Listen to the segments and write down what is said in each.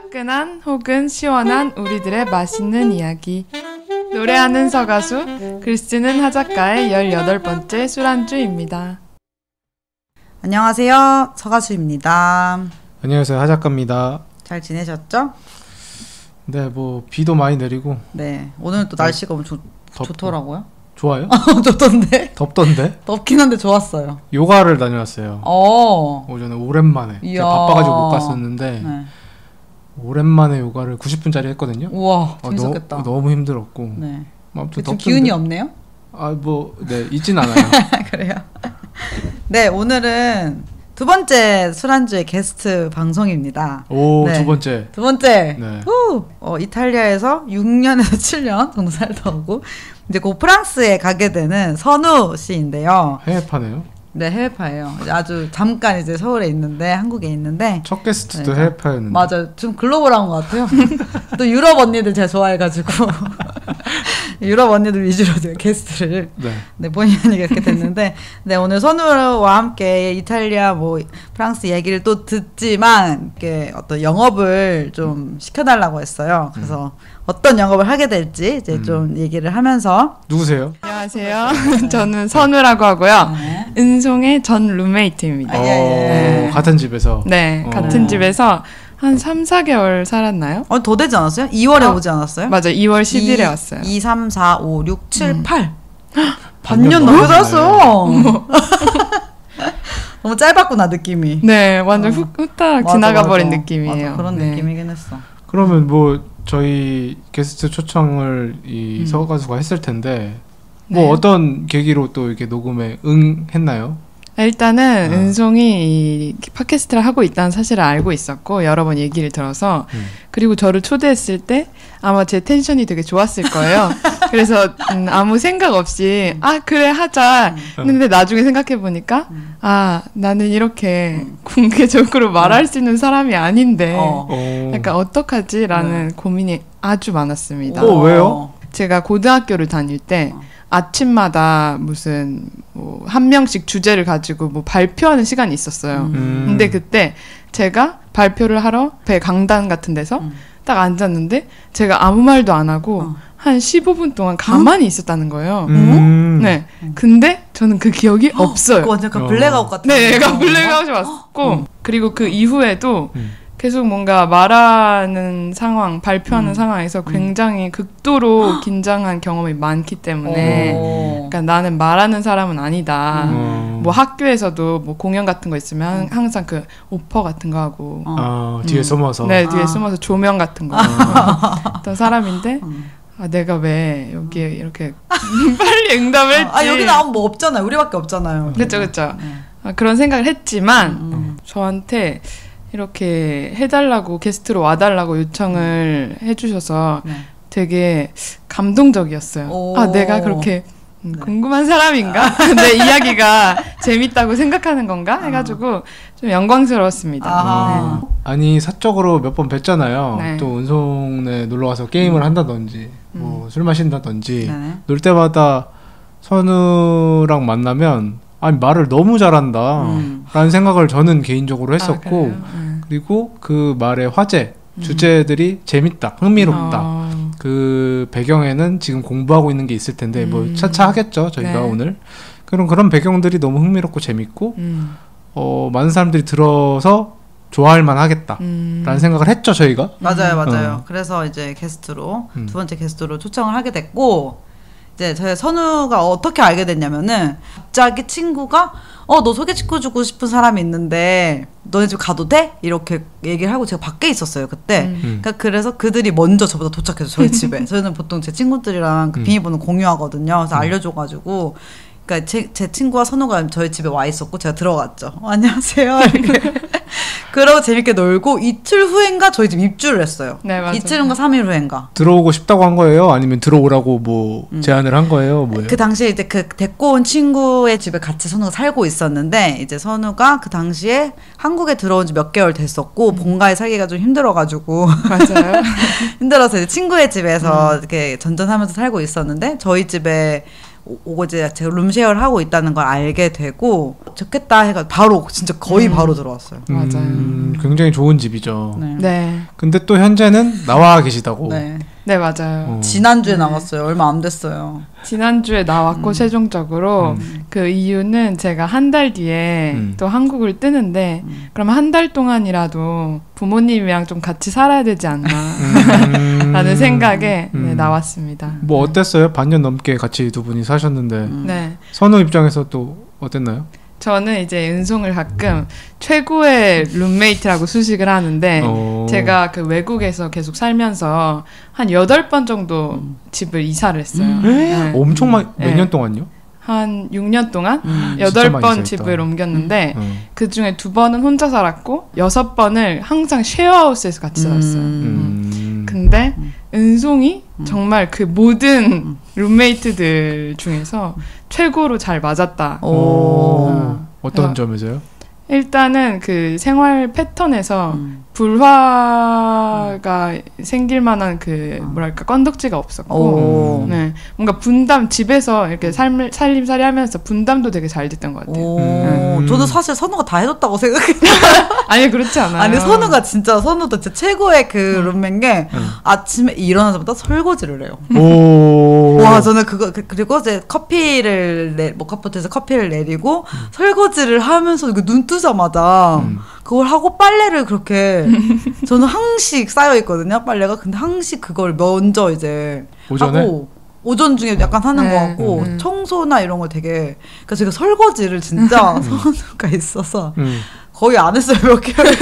따끈한 혹은 시원한 우리들의 맛있는 이야기. 노래하는 서가수, 글 쓰는 하작가의 18번째 술안주입니다. 안녕하세요. 서가수입니다. 안녕하세요. 하작가입니다. 잘 지내셨죠? 네, 뭐 비도 많이 내리고. 네, 오늘 또 날씨가 엄청 좋더라고요. 좋아요? 좋던데? 덥던데? 덥긴 한데 좋았어요. 요가를 다녀왔어요. 오전에 오랜만에. 제가 바빠가지고 못 갔었는데 네. 오랜만에 요가를 90분짜리 했거든요. 우와, 재밌었겠다. 너무 힘들었고. 네. 아무튼 좀 기운이 없네요? 네, 있진 않아요. 그래요? 네, 오늘은 두 번째 술안주의 게스트 방송입니다. 오, 네. 두 번째. 두 번째. 네. 이탈리아에서 6년에서 7년 정도 살다 오고 이제 곧 프랑스에 가게 되는 선우 씨인데요. 해외파네요. 네, 해외파예요. 아주 잠깐 이제 서울에 있는데, 한국에 있는데. 첫 게스트도 네. 해외파였는데. 맞아요. 좀 글로벌한 것 같아요. 또 유럽 언니들 제가 좋아해가지고 유럽 언니들 위주로 제가 게스트를 네, 본의 아니게 이렇게 됐는데, 네, 오늘 선우와 함께 이탈리아 뭐 프랑스 얘기를 또 듣지만 이렇게 어떤 영업을 좀 시켜달라고 했어요. 그래서 어떤 영업을 하게 될지 이제 좀 얘기를 하면서. 누구세요? 안녕하세요. 저는 선우라고 하고요. 네. 은송의 전 룸메이트입니다. 예. 같은 집에서. 네, 같은 집에서 한 3, 4개월 살았나요? 더 되지 않았어요? 2월에 오지 않았어요? 맞아, 2월 10일에 왔어요. 2, 3, 4, 5, 6, 7, 8. 반년 넘게 살았어요. 너무 짧았구나, 느낌이. 네, 완전 후딱 지나가 버린 느낌이에요. 맞아, 그런 네. 느낌이긴 했어. 그러면 뭐 저희 게스트 초청을 이 서가수가 했을 텐데 뭐 네. 어떤 계기로 또 이렇게 녹음에 응했나요? 일단은 은송이 이 팟캐스트를 하고 있다는 사실을 알고 있었고 여러 번 얘기를 들어서 그리고 저를 초대했을 때 아마 제 텐션이 되게 좋았을 거예요. 그래서 아무 생각 없이 그래 하자 했는데 나중에 생각해보니까 나는 이렇게 공개적으로 말할 수 있는 사람이 아닌데 약간 어떡하지? 라는 고민이 아주 많았습니다. 왜요? 제가 고등학교를 다닐 때 아침마다 무슨 뭐 한 명씩 주제를 가지고 뭐 발표하는 시간이 있었어요. 근데 그때 제가 발표를 하러 배 강당 같은 데서 딱 앉았는데 제가 아무 말도 안 하고 한 15분 동안 가만히 있었다는 거예요. 네. 근데 저는 그 기억이 없어요. 그거 완전 블랙아웃 같은. 네, 약간 블랙아웃이 왔고 그리고 그 이후에도 계속 뭔가 말하는 상황, 발표하는 상황에서 굉장히 극도로 긴장한 경험이 많기 때문에 그러니까 나는 말하는 사람은 아니다. 뭐 학교에서도 뭐 공연 같은 거 있으면 항상 그 오퍼 같은 거 하고 뒤에 숨어서 네, 뒤에 숨어서 조명 같은 거 했던 사람인데 내가 왜 여기에 이렇게 빨리 응답을 했지. 여기는 아무 뭐 없잖아요. 우리밖에 없잖아요. 그렇죠. 그런 생각을 했지만 저한테 이렇게 해달라고 게스트로 와달라고 요청을 해주셔서 되게 감동적이었어요. 내가 그렇게 궁금한 사람인가? 내 이야기가 재밌다고 생각하는 건가? 해가지고 좀 영광스러웠습니다. 네. 아니 사적으로 몇 번 뵀잖아요. 네. 또 은송네 놀러와서 게임을 한다든지 뭐 술 마신다든지 네. 놀 때마다 선우랑 만나면 말을 너무 잘한다 라는 생각을 저는 개인적으로 했었고 그리고 그 말의 화제 주제들이 재밌다, 흥미롭다. 그 배경에는 지금 공부하고 있는 게 있을 텐데 뭐 차차 하겠죠 저희가 오늘. 그런 배경들이 너무 흥미롭고 재밌고 많은 사람들이 들어서 좋아할 만하겠다 라는 생각을 했죠 저희가. 맞아요. 그래서 이제 게스트로 두 번째 게스트로 초청을 하게 됐고 이제 저희 선우가 어떻게 알게 됐냐면은 갑자기 친구가 너 소개시켜주고 싶은 사람이 있는데 너네 집 가도 돼? 이렇게 얘기를 하고 제가 밖에 있었어요 그때. 그러니까 그래서 그들이 먼저 저보다 도착해서 저희 집에. 저는 보통 제 친구들이랑 그 비밀번호 공유하거든요. 그래서 알려줘가지고 그러니까 제 친구와 선우가 저희 집에 와 있었고 제가 들어갔죠. 안녕하세요. 이렇게. 그러고 재밌게 놀고 이틀 후인가 저희 집 입주를 했어요. 네, 맞아요. 이틀인가 3일 후인가. 들어오고 싶다고 한 거예요? 아니면 들어오라고 뭐 제안을 한 거예요? 뭐예요? 그 당시에 이제 그 데리고 온 친구의 집에 같이 선우가 살고 있었는데 이제 선우가 그 당시에 한국에 들어온 지 몇 개월 됐었고 본가에 살기가 좀 힘들어가지고 맞아요. 힘들어서 이제 친구의 집에서 이렇게 전전하면서 살고 있었는데 저희 집에 오고 이제 제가 룸쉐어를 하고 있다는 걸 알게 되고 좋겠다 해가 바로 진짜 거의 바로 들어왔어요. 맞아요. 굉장히 좋은 집이죠. 네. 네. 근데 또 현재는 나와 계시다고. 네. 네, 맞아요. 지난주에 나왔어요. 얼마 안 됐어요. 지난주에 나왔고 최종적으로 그 이유는 제가 한 달 뒤에 또 한국을 뜨는데 그럼 한 달 동안이라도 부모님이랑 좀 같이 살아야 되지 않나 라는 생각에 네, 나왔습니다. 뭐 어땠어요? 반년 넘게 같이 두 분이 사셨는데 네. 선우 입장에서 또 어땠나요? 저는 이제 은송을 가끔 최고의 룸메이트라고 수식을 하는데 제가 그 외국에서 계속 살면서 한 8번 정도 집을 이사를 했어요. 네. 엄청 몇 네. 년 동안요? 한 6년 동안 진짜 많이 8번 이사했다. 집을 옮겼는데 그 중에 2번은 혼자 살았고 6번을 항상 쉐어하우스에서 같이 살았어요. 근데 은송이 정말 그 모든 룸메이트들 중에서 최고로 잘 맞았다. 어떤 점에서요? 일단은 그 생활 패턴에서 불화가 생길 만한 그 뭐랄까 건덕지가 없었고 네, 뭔가 분담 집에서 이렇게 살림살이 하면서 분담도 되게 잘 됐던 것 같아요. 저도 사실 선우가 다 해줬다고 생각해요. 아니 그렇지 않아요. 아니 선우도 진짜 최고의 그 룸메인 게 아침에 일어나자마자 설거지를 해요. 와 저는 그리고 이제 모카포트에서 커피를 내리고 설거지를 하면서 눈 뜨자마자 그걸 하고 빨래를 그렇게 저는 항식 쌓여 있거든요 빨래가. 근데 항식 그걸 먼저 이제 오전에? 하고 오전 중에 약간 하는 네. 것 같고 청소나 이런 걸 되게 그러니까 제가 설거지를 진짜 선우가 있어서 거의 안 했어요 몇 개월.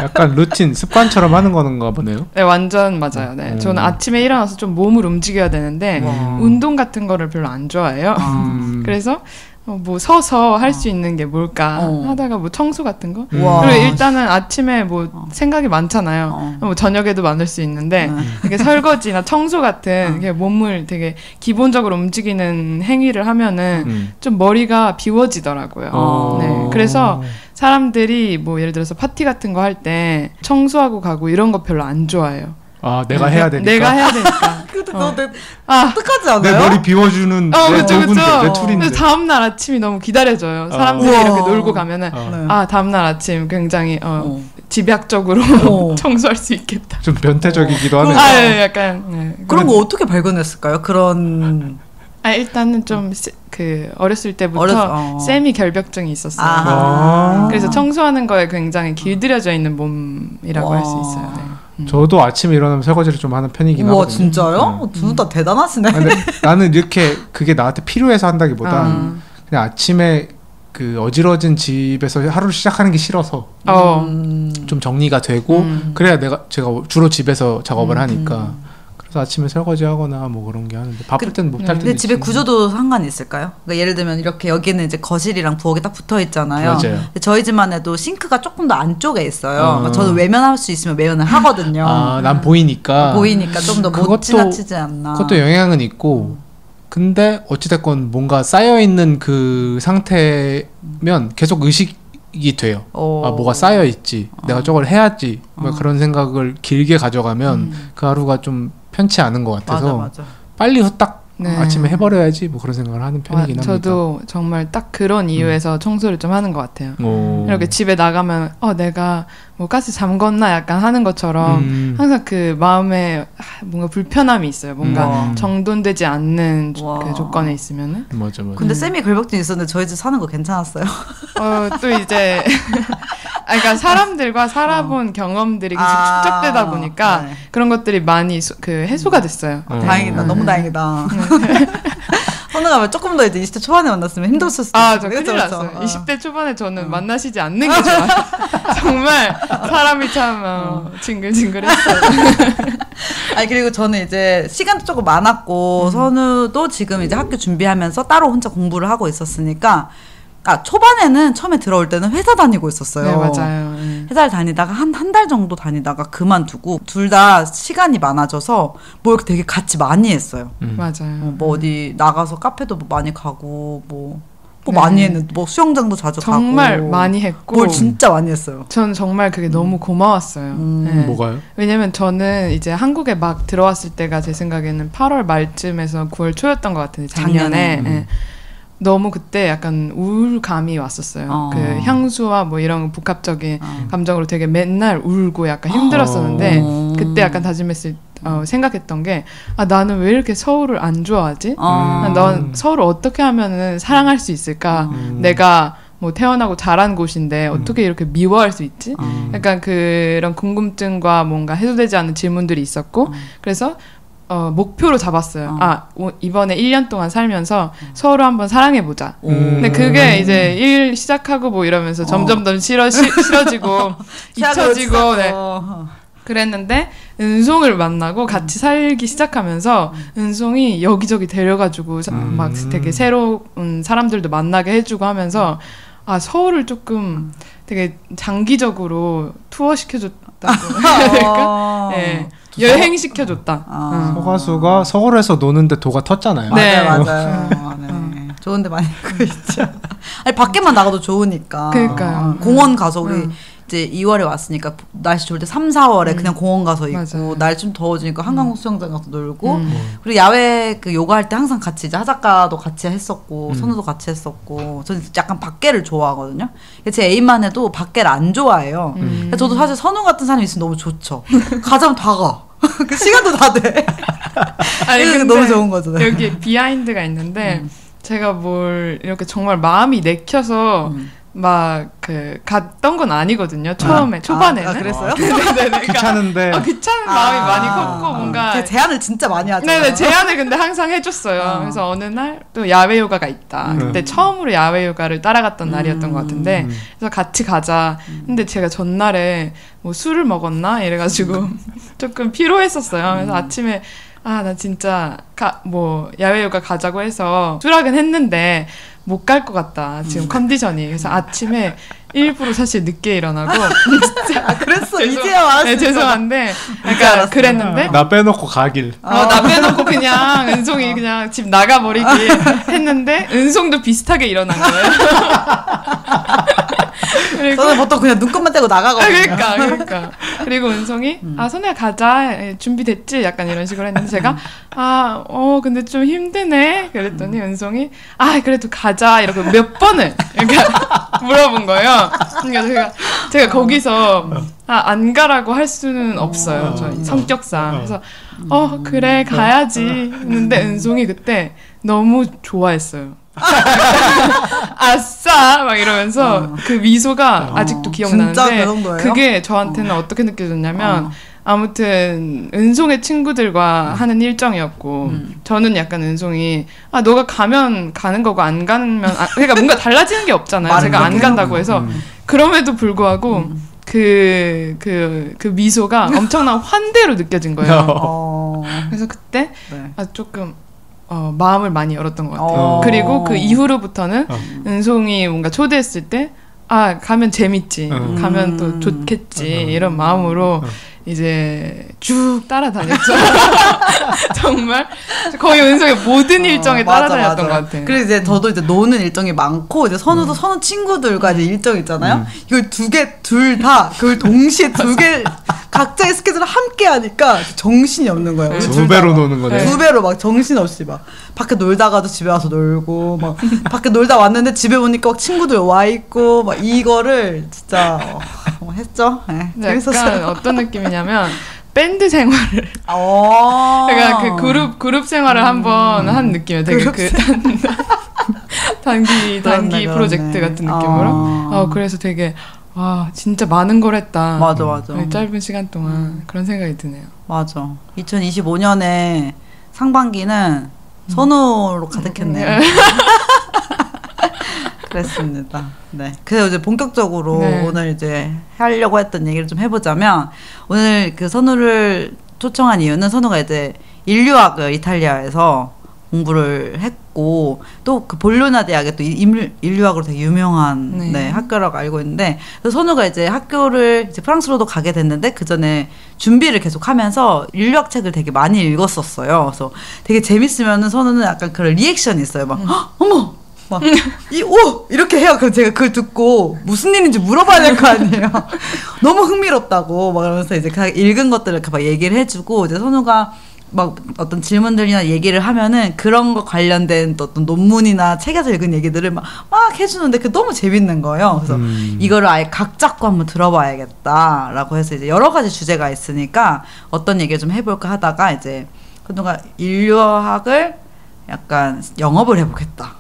약간 루틴 습관처럼 하는 건가 보네요. 네 완전 맞아요. 네 저는 아침에 일어나서 좀 몸을 움직여야 되는데 운동 같은 거를 별로 안 좋아해요. 그래서 뭐 서서 할 수 있는 게 뭘까 하다가 뭐 청소 같은 거. 그리고 일단은 아침에 뭐 생각이 많잖아요. 뭐 저녁에도 많을 수 있는데 이렇게 설거지나 청소 같은 이렇게 몸을 되게 기본적으로 움직이는 행위를 하면은 좀 머리가 비워지더라고요. 네 그래서 사람들이 뭐 예를 들어서 파티 같은 거 할 때 청소하고 가고 이런 거 별로 안 좋아해요. 아 내가 해야 되니까. 내가 해야 되니까. 근데 어떡하지 않아요? 내 머리 비워주는 내 그쵸, 도구인데 그쵸. 내 툴인데. 근데 다음날 아침이 너무 기다려져요. 사람들이 우와. 이렇게 놀고 가면은 아 다음날 아침 굉장히 집약적으로 청소할 수 있겠다. 좀 변태적이기도 하네요. 아 약간 네. 그런 거 어떻게 발견했을까요? 그런 일단은 좀 그 어렸을 때부터 세미 결벽증이 있었어요. 그래서 청소하는 거에 굉장히 길들여져 있는 몸이라고 할 수 있어요. 네. 저도 아침에 일어나면 설거지를 좀 하는 편이긴 하거든요. 우와 진짜요? 두 분 다 대단하시네. 근데 나는 이렇게 그게 나한테 필요해서 한다기보다 그냥 아침에 그 어지러진 집에서 하루를 시작하는 게 싫어서 좀 정리가 되고 그래야 제가 주로 집에서 작업을 하니까 그래서 아침에 설거지하거나 뭐 그런 게 하는데 바쁠 때는 못할 때도 근데 집에 있지. 구조도 상관이 있을까요? 그러니까 예를 들면 이렇게 여기는 이제 거실이랑 부엌이 딱 붙어 있잖아요. 맞아요. 근데 저희 집만 해도 싱크가 조금 더 안쪽에 있어요. 그러니까 저는 외면할 수 있으면 외면을 하거든요. 난 보이니까 좀 더 못 지나치지 않나. 그것도 영향은 있고 근데 어찌됐건 뭔가 쌓여있는 그 상태면 계속 의식이 돼요. 뭐가 쌓여있지 내가 저걸 해야지 뭐 그런 생각을 길게 가져가면 그 하루가 좀 편치 않은 것 같아서 맞아. 빨리 후딱 네. 아침에 해버려야지 뭐 그런 생각을 하는 편이긴 합니다. 저도 정말 딱 그런 이유에서 청소를 좀 하는 것 같아요. 오. 이렇게 집에 나가면 내가 뭐 가스 잠궜나 약간 하는 것처럼 항상 그 마음에 뭔가 불편함이 있어요. 뭔가 정돈되지 않는 그 조건에 있으면은. 맞아. 근데 쌤이 결벽증 있었는데 저희 집 사는 거 괜찮았어요? 또 이제 그러니까 사람들과 살아본 경험들이 계속 축적되다 보니까 그런 것들이 많이 그 해소가 됐어요. 다행이다. 너무 다행이다. 선우가 조금 더 이제 20대 초반에 만났으면 힘들었을 수도 있어요. 저 큰일 났어요. 20대 초반에 저는 만나시지 않는 게 좋아요. 정말 사람이 참 징글징글했어요. 아니 그리고 저는 이제 시간도 조금 많았고 선우도 지금 이제 학교 준비하면서 따로 혼자 공부를 하고 있었으니까 초반에는 처음에 들어올 때는 회사 다니고 있었어요. 네, 맞아요. 회사를 다니다가 한 달 정도 다니다가 그만두고 둘 다 시간이 많아져서 뭐 이렇게 되게 같이 많이 했어요. 맞아요. 뭐 어디 나가서 카페도 많이 가고 뭐 뭐 많이 했는데 뭐 수영장도 자주 정말 가고 많이 했고 뭘 진짜 많이 했어요. 전 정말 그게 너무 고마웠어요. 네. 뭐가요? 왜냐면 저는 이제 한국에 막 들어왔을 때가 제 생각에는 8월 말쯤에서 9월 초였던 것 같은데 작년에 네. 너무 그때 약간 우울감이 왔었어요. 그 향수와 뭐 이런 복합적인 감정으로 되게 맨날 울고 약간 힘들었었는데 그때 약간 다짐했을 생각했던 게 나는 왜 이렇게 서울을 안 좋아하지? 넌 서울을 어떻게 하면은 사랑할 수 있을까? 내가 뭐 태어나고 자란 곳인데 어떻게 이렇게 미워할 수 있지? 약간 그런 궁금증과 뭔가 해소되지 않은 질문들이 있었고 그래서 목표로 잡았어요. 이번에 1년 동안 살면서 서울을 한번 사랑해보자. 근데 그게 이제 일 시작하고 뭐 이러면서 점점 더 싫어지고 잊혀지고 네. 그랬는데 은송을 만나고 같이 살기 시작하면서 은송이 여기저기 데려가지고 막 되게 새로운 사람들도 만나게 해주고 하면서 서울을 조금 되게 장기적으로 투어 시켜줬다고 해야 될까? 네. 여행시켜줬다. 서가수가 서울에서 노는데 도가 텄잖아요. 네, 맞아요. 네. 좋은데 많이 가고 있죠. 아니 밖에만 나가도 좋으니까. 그러니까요. 공원 가서 우리 이제 2월에 왔으니까 날씨 좋을 때 3, 4월에 그냥 공원 가서 있고 날 좀 더워지니까 한강공 수영장 가서 놀고 그리고 야외 그 요가 할 때 항상 같이 이제 하작가도 같이 했었고 선우도 같이 했었고 저는 약간 밖에를 좋아하거든요. 제 애인만 해도 밖에를 안 좋아해요. 저도 사실 선우 같은 사람이 있으면 너무 좋죠. 가자면 다 가. 그 시간도 다 돼. 아니 근데 너무 좋은 거잖아요. 여기 비하인드가 있는데 제가 뭘 이렇게 정말 마음이 내켜서 막 갔던 건 아니거든요. 처음에 초반에는. 그랬어요? 네네네. 귀찮은데. 귀찮은 마음이 많이 컸고 뭔가 제안을 진짜 많이 하잖아요. 네네 제안을 근데 항상 해줬어요. 그래서 어느 날 또 야외 요가가 있다. 그때 처음으로 야외 요가를 따라갔던 날이었던 것 같은데 그래서 같이 가자. 근데 제가 전날에 뭐 술을 먹었나 이래가지고 조금 피로했었어요. 그래서 아침에 나 진짜 뭐 야외 요가 가자고 해서 수락은 했는데 못 갈 것 같다 지금 컨디션이. 그래서 아침에 일부러 사실 늦게 일어나고 진짜 그랬어. 이제야 말할 수 네, 죄송한데 약간 그랬는데 나 빼놓고 가길. 나 빼놓고 그냥 은송이 그냥 집 나가버리기 했는데 은송도 비슷하게 일어난 거예요. 저는 보통 그냥 눈곱만 떼고 나가거든요. 그러니까. 그리고 은송이 선우야 가자. 준비됐지? 약간 이런 식으로 했는데 제가 근데 좀 힘드네. 그랬더니 은송이 그래도 가자. 이러고 몇 번을 이렇게 물어본 거예요. 그러니까 제가 거기서 안 가라고 할 수는 없어요. 저희 성격상. 그래서 그래 가야지. 근데 은송이 그때 너무 좋아했어요. 아싸 막 이러면서 그 미소가 아직도 기억나는데 그게 저한테는 어떻게 느껴졌냐면 아무튼 은송의 친구들과 하는 일정이었고 저는 약간 은송이 너가 가면 가는 거고 안 가면 그러니까 뭔가 달라지는 게 없잖아요. 제가 안 간다고 해서 그럼에도 불구하고 그 미소가 엄청난 환대로 느껴진 거예요. 그래서 그때 조금 마음을 많이 열었던 것 같아요. 그리고 그 이후로부터는 은송이 뭔가 초대했을 때 가면 재밌지, 가면 또 좋겠지 이런 마음으로 이제 쭉 따라다녔죠. 정말 거의 은성의 모든 일정에 따라다녔던 것 같아요. 그리고 이제 저도 이제 노는 일정이 많고 이제 선우도 선우 친구들과 이제 일정 있잖아요. 이걸 둘 다 그걸 동시에 두 개 각자의 스케줄을 함께 하니까 정신이 없는 거예요. 두 배로 노는 거네. 두 배로 막 정신 없이 막 밖에 놀다가도 집에 와서 놀고 막 밖에 놀다 왔는데 집에 오니까 막 친구들 와 있고 막 이거를 진짜 했죠. 네, 재밌었어요. 약간 어떤 느낌이냐면 밴드 생활을 그러니까 그 그룹 생활을 한번 한 느낌이에요. 되게 그 단기 프로젝트 같은 느낌으로. 그래서 되게 진짜 많은 걸 했다. 맞아. 짧은 시간 동안 그런 생각이 드네요. 맞아. 2025년에 상반기는 선우로 가득했네요. 그랬습니다. 네. 그래서 이제 본격적으로 오늘 이제 하려고 했던 얘기를 좀 해보자면 오늘 그 선우를 초청한 이유는 선우가 이제 인류학을 이탈리아에서 공부를 했고 또 그 볼로나 대학에 또 인류학으로 되게 유명한 학교라고 알고 있는데 그래서 선우가 이제 학교를 이제 프랑스로도 가게 됐는데 그 전에 준비를 계속 하면서 인류학 책을 되게 많이 읽었었어요. 그래서 되게 재밌으면은 선우는 약간 그런 리액션이 있어요. 막 어머 막 오 이렇게 해요. 그럼 제가 그걸 듣고 무슨 일인지 물어봐야 될 거 아니에요. 너무 흥미롭다고 막 그러면서 이제 읽은 것들을 이렇게 막 얘기를 해주고 이제 선우가 막 어떤 질문들이나 얘기를 하면은 그런 거 관련된 또 어떤 논문이나 책에서 읽은 얘기들을 막 해주는데 그게 너무 재밌는 거예요. 그래서 이거를 아예 각 잡고 한번 들어봐야겠다라고 해서 이제 여러 가지 주제가 있으니까 어떤 얘기를 좀 해볼까 하다가 이제 그동안 인류학을 약간 영업을 해보겠다.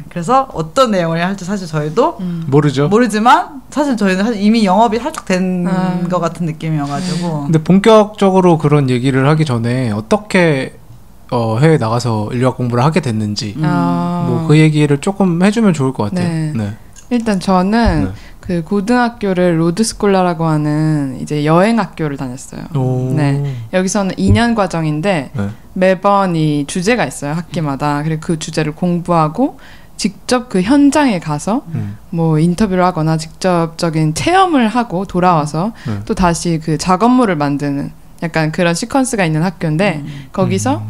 그래서 어떤 내용을 할지 사실 저희도 모르지만 사실 저희는 이미 영업이 살짝 된 것 같은 느낌이어가지고. 근데 본격적으로 그런 얘기를 하기 전에 어떻게 해외 나가서 인류학 공부를 하게 됐는지 뭐 그 얘기를 조금 해주면 좋을 것 같아요. 네. 네. 일단 저는 그 고등학교를 로드스콜라라고 하는 이제 여행 학교를 다녔어요. 네. 여기서는 2년 과정인데 매번 이 주제가 있어요. 학기마다. 그리고 그 주제를 공부하고 직접 그 현장에 가서 뭐 인터뷰를 하거나 직접적인 체험을 하고 돌아와서 또 다시 그 작업물을 만드는 약간 그런 시퀀스가 있는 학교인데 거기서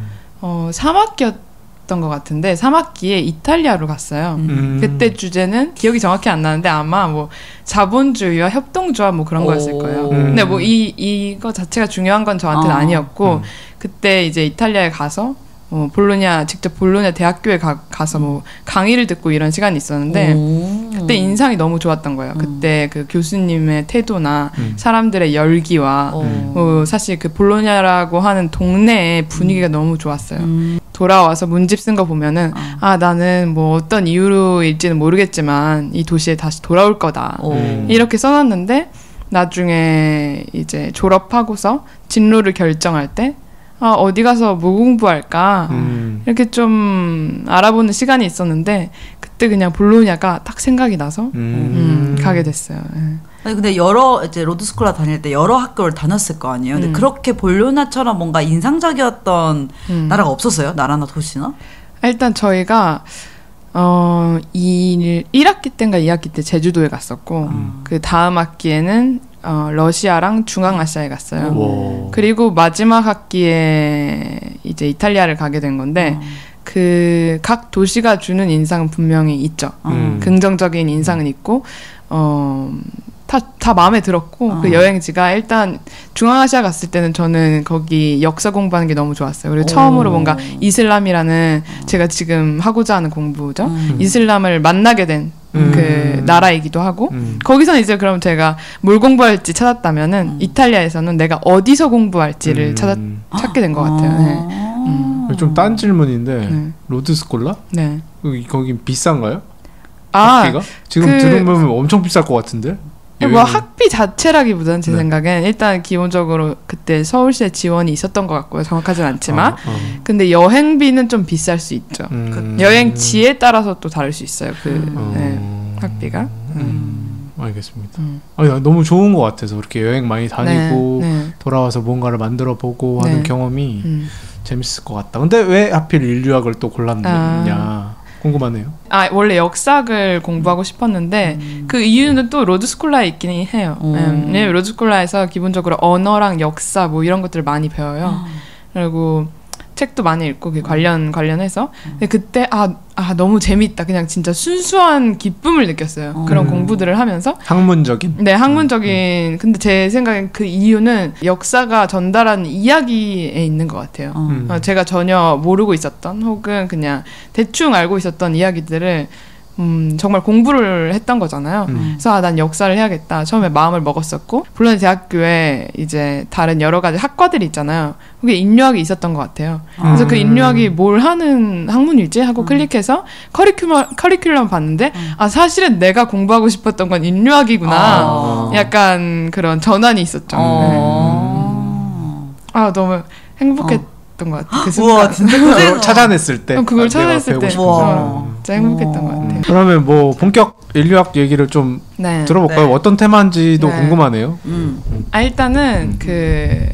3학기였던 것 같은데 3학기에 이탈리아로 갔어요. 그때 주제는 기억이 정확히 안 나는데 아마 뭐 자본주의와 협동조합 뭐 그런 거였을 거예요. 근데 뭐 이거 자체가 중요한 건 저한테는 아니었고 그때 이제 이탈리아에 가서 직접 볼로냐 대학교에 가서 뭐 강의를 듣고 이런 시간이 있었는데 그때 인상이 너무 좋았던 거예요. 그때 그 교수님의 태도나 사람들의 열기와 사실 그 볼로냐라고 하는 동네의 분위기가 너무 좋았어요. 돌아와서 문집 쓴 거 보면은 나는 뭐 어떤 이유로일지는 모르겠지만 이 도시에 다시 돌아올 거다 이렇게 써놨는데 나중에 이제 졸업하고서 진로를 결정할 때 어디 가서 뭐 공부할까 이렇게 좀 알아보는 시간이 있었는데 그때 그냥 볼로냐가 딱 생각이 나서 가게 됐어요. 아니 근데 이제 로드스쿨라 다닐 때 여러 학교를 다녔을 거 아니에요. 근데 그렇게 볼로냐처럼 뭔가 인상적이었던 나라가 없었어요? 나라나 도시나? 일단 저희가 1학기 때인가 2학기 때 제주도에 갔었고 그 다음 학기에는 러시아랑 중앙아시아에 갔어요. 그리고 마지막 학기에 이제 이탈리아를 가게 된 건데 그 각 도시가 주는 인상은 분명히 있죠. 긍정적인 인상은 있고 다 마음에 들었고 그 여행지가 일단 중앙아시아 갔을 때는 저는 거기 역사 공부하는 게 너무 좋았어요. 그리고 처음으로 뭔가 이슬람이라는 제가 지금 하고자 하는 공부죠. 이슬람을 만나게 된 그 나라이기도 하고 거기서는 이제 그럼 제가 뭘 공부할지 찾았다면은 이탈리아에서는 내가 어디서 공부할지를 찾게 된 것 같아요. 네. 좀 딴 질문인데 로드스콜라? 네. 거기 비싼가요? 학비가? 지금 들으면 엄청 비쌀 것 같은데? 뭐 학비 자체라기보다는 제 생각엔 일단 기본적으로 그때 서울시에 지원이 있었던 것 같고요. 정확하진 않지만 근데 여행비는 좀 비쌀 수 있죠. 여행지에 따라서 또 다를 수 있어요. 학비가. 알겠습니다. 너무 좋은 것 같아서 그렇게 여행 많이 다니고 돌아와서 뭔가를 만들어보고 하는 경험이 재밌을 것 같다. 근데 왜 하필 인류학을 또 골랐느냐 궁금하네요. 원래 역사학을 공부하고 싶었는데 그 이유는 또 로드스콜라에 있긴 해요. 왜냐면 로드스콜라에서 기본적으로 언어랑 역사 뭐 이런 것들을 많이 배워요. 그리고 책도 많이 읽고 그 관련해서 근데 그때 너무 재밌다. 그냥 진짜 순수한 기쁨을 느꼈어요. 그런 공부들을 하면서 학문적인? 네, 학문적인. 근데 제 생각엔 그 이유는 역사가 전달하는 이야기에 있는 것 같아요. 제가 전혀 모르고 있었던 혹은 그냥 대충 알고 있었던 이야기들을 정말 공부를 했던 거잖아요. 그래서 난 역사를 해야겠다. 처음에 마음을 먹었었고 물론 대학교에 이제 다른 여러 가지 학과들이 있잖아요. 그게 인류학이 있었던 것 같아요. 그래서 그 인류학이 뭘 하는 학문이지 하고 클릭해서 커리큘럼 봤는데 사실은 내가 공부하고 싶었던 건 인류학이구나. 약간 그런 전환이 있었죠. 너무 행복했던 것 같아요. 그 순간. 우와, 진짜 그걸 찾아냈을 때. 그걸 찾아냈을 때. 진짜 행복했던 것 같아요. 그러면 뭐 본격 인류학 얘기를 좀 들어볼까요? 어떤 테마인지도 궁금하네요. 일단은 그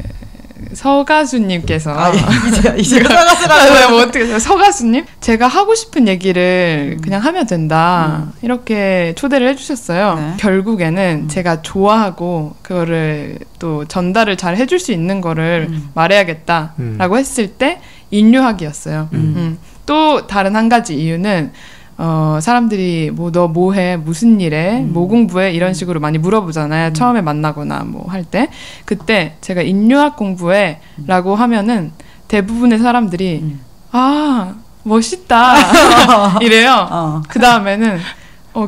서가수님께서 이제 서가수라고 뭐 어떻게 서가수님? 제가 하고 싶은 얘기를 그냥 하면 된다 이렇게 초대를 해주셨어요. 결국에는 제가 좋아하고 그거를 또 전달을 잘 해줄 수 있는 거를 말해야겠다라고 했을 때 인류학이었어요. 또 다른 한 가지 이유는 사람들이 뭐 너 뭐해 무슨 일해 뭐 공부해 이런 식으로 많이 물어보잖아요. 처음에 만나거나 뭐 할 때 그때 제가 인류학 공부해라고 하면은 대부분의 사람들이 아 멋있다 이래요. 그 다음에는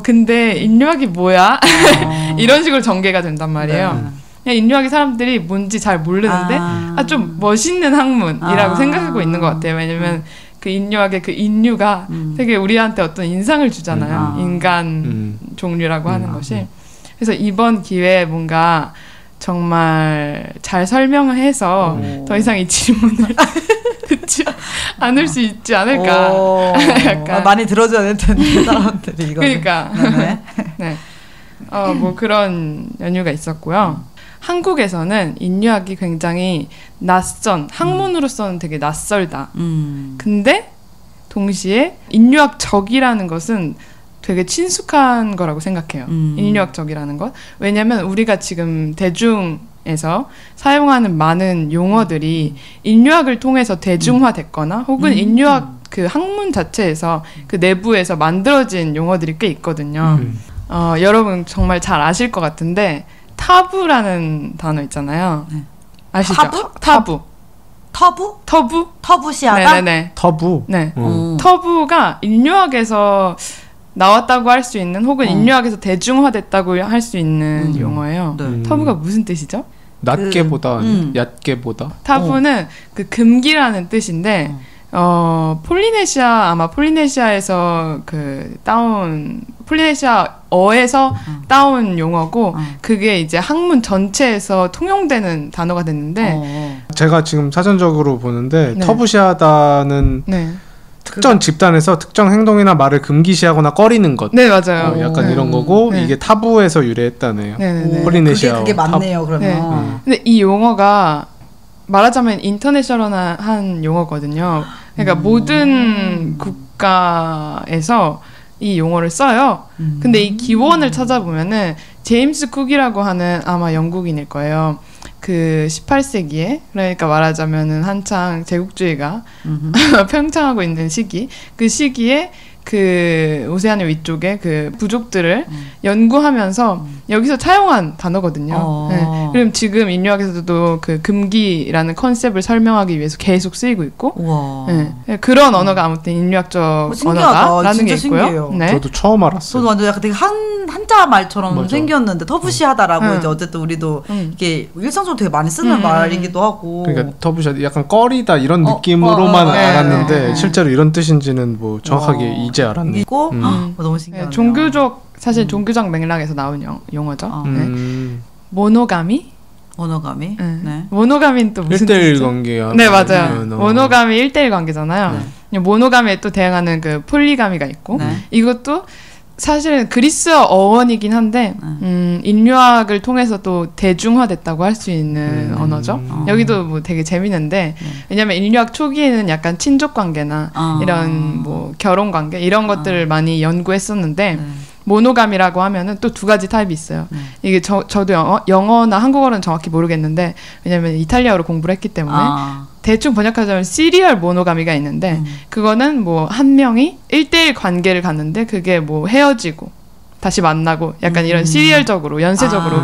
근데 인류학이 뭐야 이런 식으로 전개가 된단 말이에요. 네. 그냥 인류학이 사람들이 뭔지 잘 모르는데 좀 멋있는 학문이라고 생각하고 있는 것 같아요. 왜냐면 그 인류학의 그 인류가 되게 우리한테 어떤 인상을 주잖아요. 인간 종류라고 하는 것이. 그래서 이번 기회에 뭔가 정말 잘 설명을 해서 더 이상 이 질문을 듣지 않을 수 있지 않을까. 약간. 많이 들어줘야 될 텐데 사람들이 이거. 그러니까. 네. 뭐 그런 연유가 있었고요. 한국에서는 인류학이 굉장히 낯선, 학문으로서는 되게 낯설다. 근데 동시에 인류학적이라는 것은 되게 친숙한 거라고 생각해요. 인류학적이라는 것. 왜냐면 우리가 지금 대중에서 사용하는 많은 용어들이 인류학을 통해서 대중화됐거나 혹은 인류학 그 학문 자체에서 그 내부에서 만들어진 용어들이 꽤 있거든요. 여러분 정말 잘 아실 것 같은데 타부라는 단어 있잖아요. 네. 아시죠? 타부? 터부? 터부시하다? 네네네. 터부? 네. 터부가 인류학에서 나왔다고 할 수 있는 혹은 인류학에서 대중화됐다고 할 수 있는 용어예요. 네. 터부가 무슨 뜻이죠? 낮게보다 얕게보다. 타부는 그 금기라는 뜻인데 아마 폴리네시아에서 폴리네시아어에서 따온 용어고 그게 이제 학문 전체에서 통용되는 단어가 됐는데 제가 지금 사전적으로 보는데 네. 터부시하다는 네. 특정 집단에서 특정 행동이나 말을 금기시하거나 꺼리는 것. 네, 맞아요. 약간 이런 거고 네. 이게 타부에서 유래했다네요. 폴리네시아. 그게 맞네요, 그러면. 네. 근데 이 용어가 말하자면 인터내셔널한 용어거든요. 그러니까 모든 국가에서 이 용어를 써요. 근데 이 기원을 찾아보면은 제임스 쿡이라고 하는 아마 영국인일 거예요. 그 18세기에 그러니까 말하자면은 한창 제국주의가 팽창하고 있는 시기 그 시기에 그 오세아니아 위쪽에 그 부족들을 연구하면서 여기서 차용한 단어거든요. 네. 그럼 지금 인류학에서도 그 금기라는 컨셉을 설명하기 위해서 계속 쓰이고 있고 네. 그런 언어가 아무튼 인류학적 언어다라는 게 있고요. 네. 저도 처음 알았어요. 저도 완전 약간 되게 한자 말처럼 맞아. 생겼는데 터부시하다라고 이제 어쨌든 우리도 이게 일상적으로 되게 많이 쓰는 말이기도 하고. 그러니까 터부시하다 약간 꺼리다 이런 느낌으로만 알았는데 실제로 이런 뜻인지는 뭐 정확하게 이제 알았네. 이거 너무 신기하네요. 사실 종교적 맥락에서 나온 용어죠. 네. 모노가미? 네. 모노가미는 또 무슨 1대1 관계야. 네, 맞아요. 모노가미 1대1 관계잖아요. 네. 모노가미에 또 대응하는 그 폴리가미가 있고 이것도 사실은 그리스어 어원이긴 한데 인류학을 통해서 또 대중화됐다고 할 수 있는 언어죠. 여기도 뭐 되게 재밌는데 왜냐면 인류학 초기에는 약간 친족 관계나 이런 뭐 결혼 관계 이런 것들을 많이 연구했었는데 모노감이라고 하면은 또 두 가지 타입이 있어요. 이게 저도 영어나 한국어는 정확히 모르겠는데 왜냐면 이탈리아어로 공부를 했기 때문에 대충 번역하자면 시리얼 모노가미가 있는데 그거는 뭐 한 명이 1대1 관계를 갖는데 그게 뭐 헤어지고 다시 만나고 약간 이런 시리얼적으로 연쇄적으로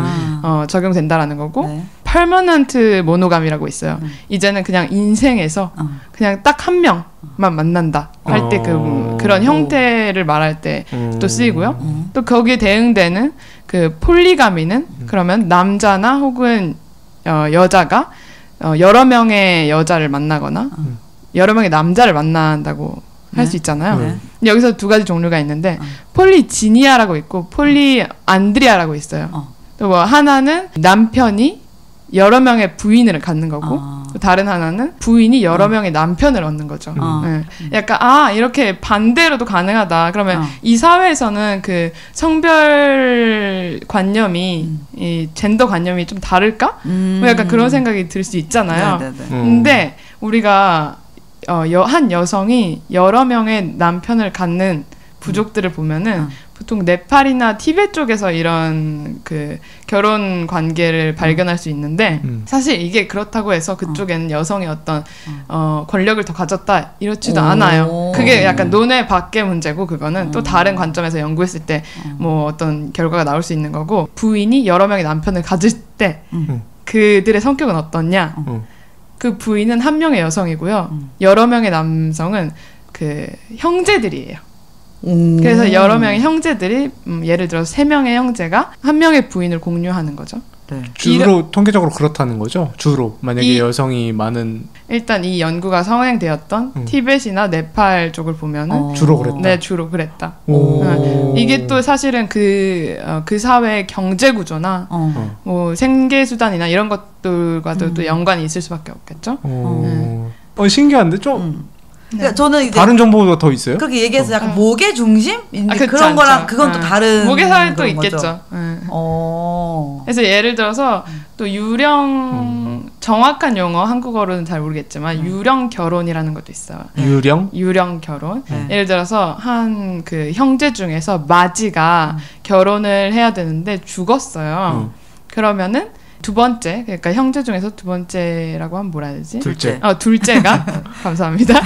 적용된다라는 거고 퍼머넌트 모노감이라고 있어요. 이제는 그냥 인생에서 그냥 딱 한 명만 만난다 할 때 그런 형태를 말할 때 또 쓰이고요. 또 거기에 대응되는 그 폴리가미는 그러면 남자나 혹은 여자가 여러 명의 여자를 만나거나 여러 명의 남자를 만난다고 할 수 있잖아요. 근데 여기서 두 가지 종류가 있는데 폴리지니아라고 있고 폴리안드리아라고 있어요. 또 뭐 하나는 남편이 여러 명의 부인을 갖는 거고 다른 하나는 부인이 여러 명의 남편을 얻는 거죠. 네. 약간 이렇게 반대로도 가능하다. 그러면 이 사회에서는 그 성별 관념이 이 젠더 관념이 좀 다를까? 뭐 약간 그런 생각이 들 수 있잖아요. 근데 우리가 한 여성이 여러 명의 남편을 갖는 부족들을 보면은 보통 네팔이나 티베트 쪽에서 이런 그 결혼 관계를 발견할 수 있는데 사실 이게 그렇다고 해서 그쪽에는 여성이 어떤 권력을 더 가졌다 이렇지도 않아요. 그게 약간 논외 밖의 문제고 그거는 또 다른 관점에서 연구했을 때 뭐 어떤 결과가 나올 수 있는 거고 부인이 여러 명의 남편을 가질 때 그들의 성격은 어떻냐? 그 부인은 한 명의 여성이고요. 여러 명의 남성은 그 형제들이에요. 그래서 여러 명의 형제들이 예를 들어서 3명의 형제가 한 명의 부인을 공유하는 거죠. 네. 주로 통계적으로 그렇다는 거죠. 주로 만약에 여성이 많은 일단 이 연구가 성행되었던 티벳이나 네팔 쪽을 보면은 주로 그랬다. 네, 주로 그랬다. 이게 또 사실은 그 사회의 경제 구조나 뭐 생계 수단이나 이런 것들과도 또 연관이 있을 수밖에 없겠죠. 신기한데 좀. 그러니까 저는 이제 다른 정보가 더 있어요? 그렇게 얘기해서 약간 목의 중심 그쵸, 그런 거랑 그건 또 다른 목의 사회 또 그런 있겠죠. 거죠. 그래서 예를 들어서 또 유령 정확한 용어 한국어로는 잘 모르겠지만 유령 결혼이라는 것도 있어요. 유령 결혼. 예를 들어서 한 그 형제 중에서 마지가 결혼을 해야 되는데 죽었어요. 그러면은 두 번째, 그러니까 형제 중에서 두 번째라고 하면 뭐라 해야 되지? 둘째가 감사합니다.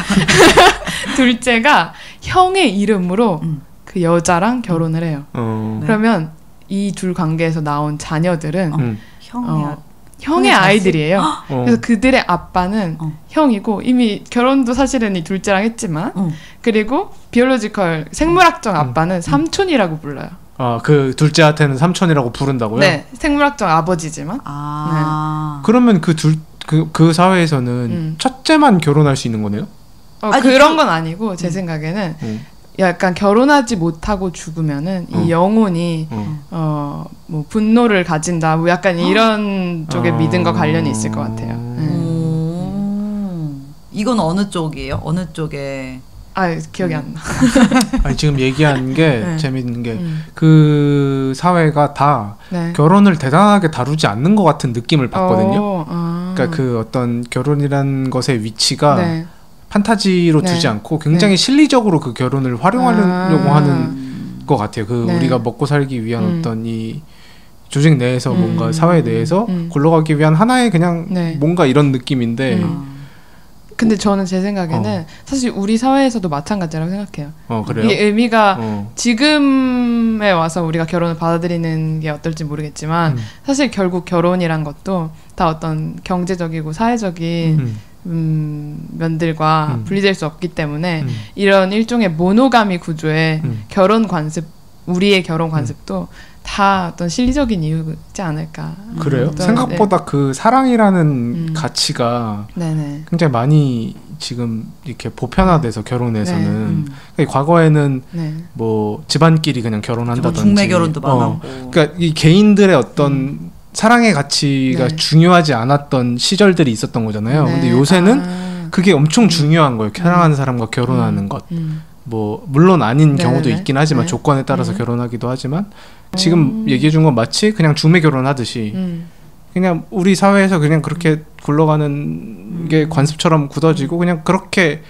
둘째가 형의 이름으로 그 여자랑 결혼을 해요. 그러면 이 둘 관계에서 나온 자녀들은 형의 아이들이에요. 그래서 그들의 아빠는 형이고 이미 결혼도 사실은 이 둘째랑 했지만 그리고 비올로지컬 생물학적 아빠는 삼촌이라고 불러요. 그 둘째한테는 삼촌이라고 부른다고요? 네, 생물학적 아버지지만. 네. 그러면 그 사회에서는 첫째만 결혼할 수 있는 거네요? 그런 건 아니고 제 생각에는 약간 결혼하지 못하고 죽으면은 이 영혼이 뭐 분노를 가진다, 뭐 약간 이런 쪽의 믿음과 관련이 있을 것 같아요. 이건 어느 쪽이에요? 어느 쪽에? 기억이 안 나. 아니, 지금 얘기한 게 재밌는 게 그 사회가 다 결혼을 대단하게 다루지 않는 것 같은 느낌을 받거든요. 그러니까 그 어떤 결혼이란 것의 위치가 판타지로 두지 않고 굉장히 실리적으로 그 결혼을 활용하려고 하는 것 같아요. 우리가 먹고 살기 위한 어떤 이 조직 내에서 뭔가 사회 내에서 굴러가기 위한 하나의 그냥 뭔가 이런 느낌인데 근데 저는 제 생각에는 사실 우리 사회에서도 마찬가지라고 생각해요. 그래요? 이게 의미가 지금에 와서 우리가 결혼을 받아들이는 게 어떨지 모르겠지만 사실 결국 결혼이란 것도 다 어떤 경제적이고 사회적인 면들과 분리될 수 없기 때문에 이런 일종의 모노가미 구조의 결혼 관습, 우리의 결혼 관습도 다 어떤 실리적인 이유지 않을까. 그래요? 생각보다 그 사랑이라는 가치가 굉장히 많이 지금 이렇게 보편화돼서 결혼에서는 그러니까 과거에는 뭐 집안끼리 그냥 결혼한다든지 중매 결혼도 많았고 그러니까 이 개인들의 어떤 사랑의 가치가 중요하지 않았던 시절들이 있었던 거잖아요. 근데 요새는 그게 엄청 중요한 거예요. 사랑하는 사람과 결혼하는 것. 뭐 물론 아닌 경우도 있긴 하지만 조건에 따라서 결혼하기도 하지만 지금 얘기해 준 건 마치 그냥 중매 결혼하듯이 그냥 우리 사회에서 그냥 그렇게 굴러가는 게 관습처럼 굳어지고 그냥 그렇게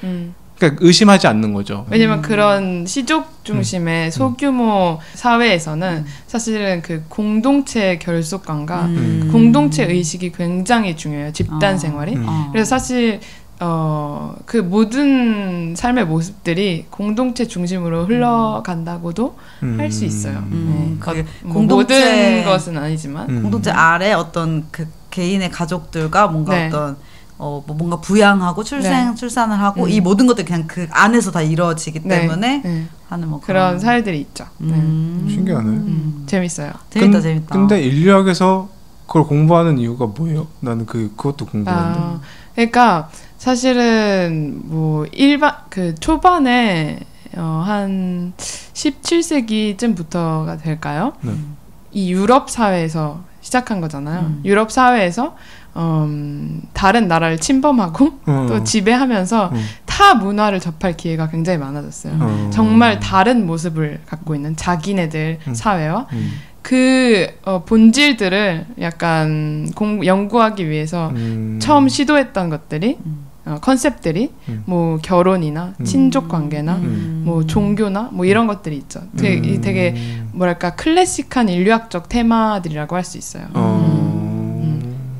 그러니까 의심하지 않는 거죠. 왜냐면 그런 시족 중심의 소규모 사회에서는 사실은 그 공동체 결속감과 공동체 의식이 굉장히 중요해요. 집단 생활이. 그래서 사실 그 모든 삶의 모습들이 공동체 중심으로 흘러간다고도 할 수 있어요. 그게 모든 것은 아니지만 공동체 아래 어떤 그 개인의 가족들과 뭔가 어떤 뭔가 부양하고 출산을 하고 이 모든 것들이 그냥 그 안에서 다 이루어지기 때문에 하는 뭐 그런 사회들이 있죠. 신기하네. 재밌어요. 재밌다. 근데 인류학에서 그걸 공부하는 이유가 뭐예요? 나는 그것도 궁금한데. 그러니까 사실은 뭐 그 초반에 한 17세기쯤부터가 될까요? 이 유럽 사회에서 시작한 거잖아요. 유럽 사회에서 다른 나라를 침범하고 또 지배하면서 타 문화를 접할 기회가 굉장히 많아졌어요. 정말 다른 모습을 갖고 있는 자기네들 사회와 그 본질들을 약간 연구하기 위해서 처음 시도했던 것들이 컨셉들이 뭐 결혼이나 친족 관계나 뭐 종교나 뭐 이런 것들이 있죠. 되게 뭐랄까 클래식한 인류학적 테마들이라고 할 수 있어요.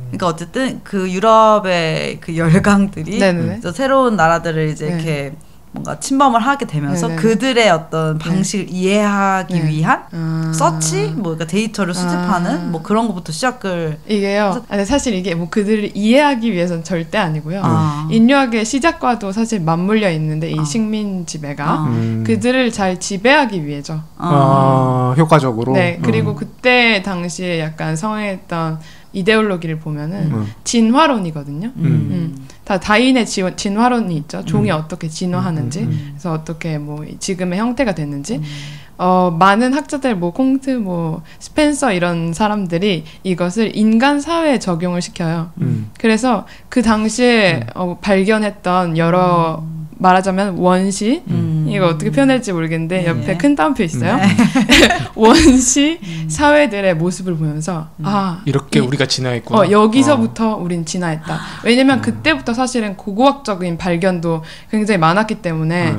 그러니까 어쨌든 그 유럽의 그 열강들이 새로운 나라들을 이제 이렇게 뭔가 침범을 하게 되면서 그들의 어떤 방식을 이해하기 위한 서치, 뭐 그러니까 데이터를 수집하는 뭐 그런 것부터 시작을 이게요. 사실 이게 뭐 그들을 이해하기 위해서는 절대 아니고요. 인류학의 시작과도 사실 맞물려 있는데 이 식민 지배가 그들을 잘 지배하기 위해죠. 효과적으로. 네, 그리고 그때 당시에 약간 성행했던 이데올로기를 보면은 진화론이거든요. 다 다인의 진화론이 있죠. 종이 어떻게 진화하는지, 그래서 어떻게 뭐 지금의 형태가 됐는지. 많은 학자들, 뭐 콩트, 뭐 스펜서 이런 사람들이 이것을 인간 사회에 적용을 시켜요. 그래서 그 당시에 발견했던 여러 말하자면 원시 이거 어떻게 표현할지 모르겠는데 옆에 큰 따옴표 있어요. 원시 사회들의 모습을 보면서 이렇게 우리가 진화했구나. 여기서부터 우린 진화했다. 왜냐면 그때부터 사실은 고고학적인 발견도 굉장히 많았기 때문에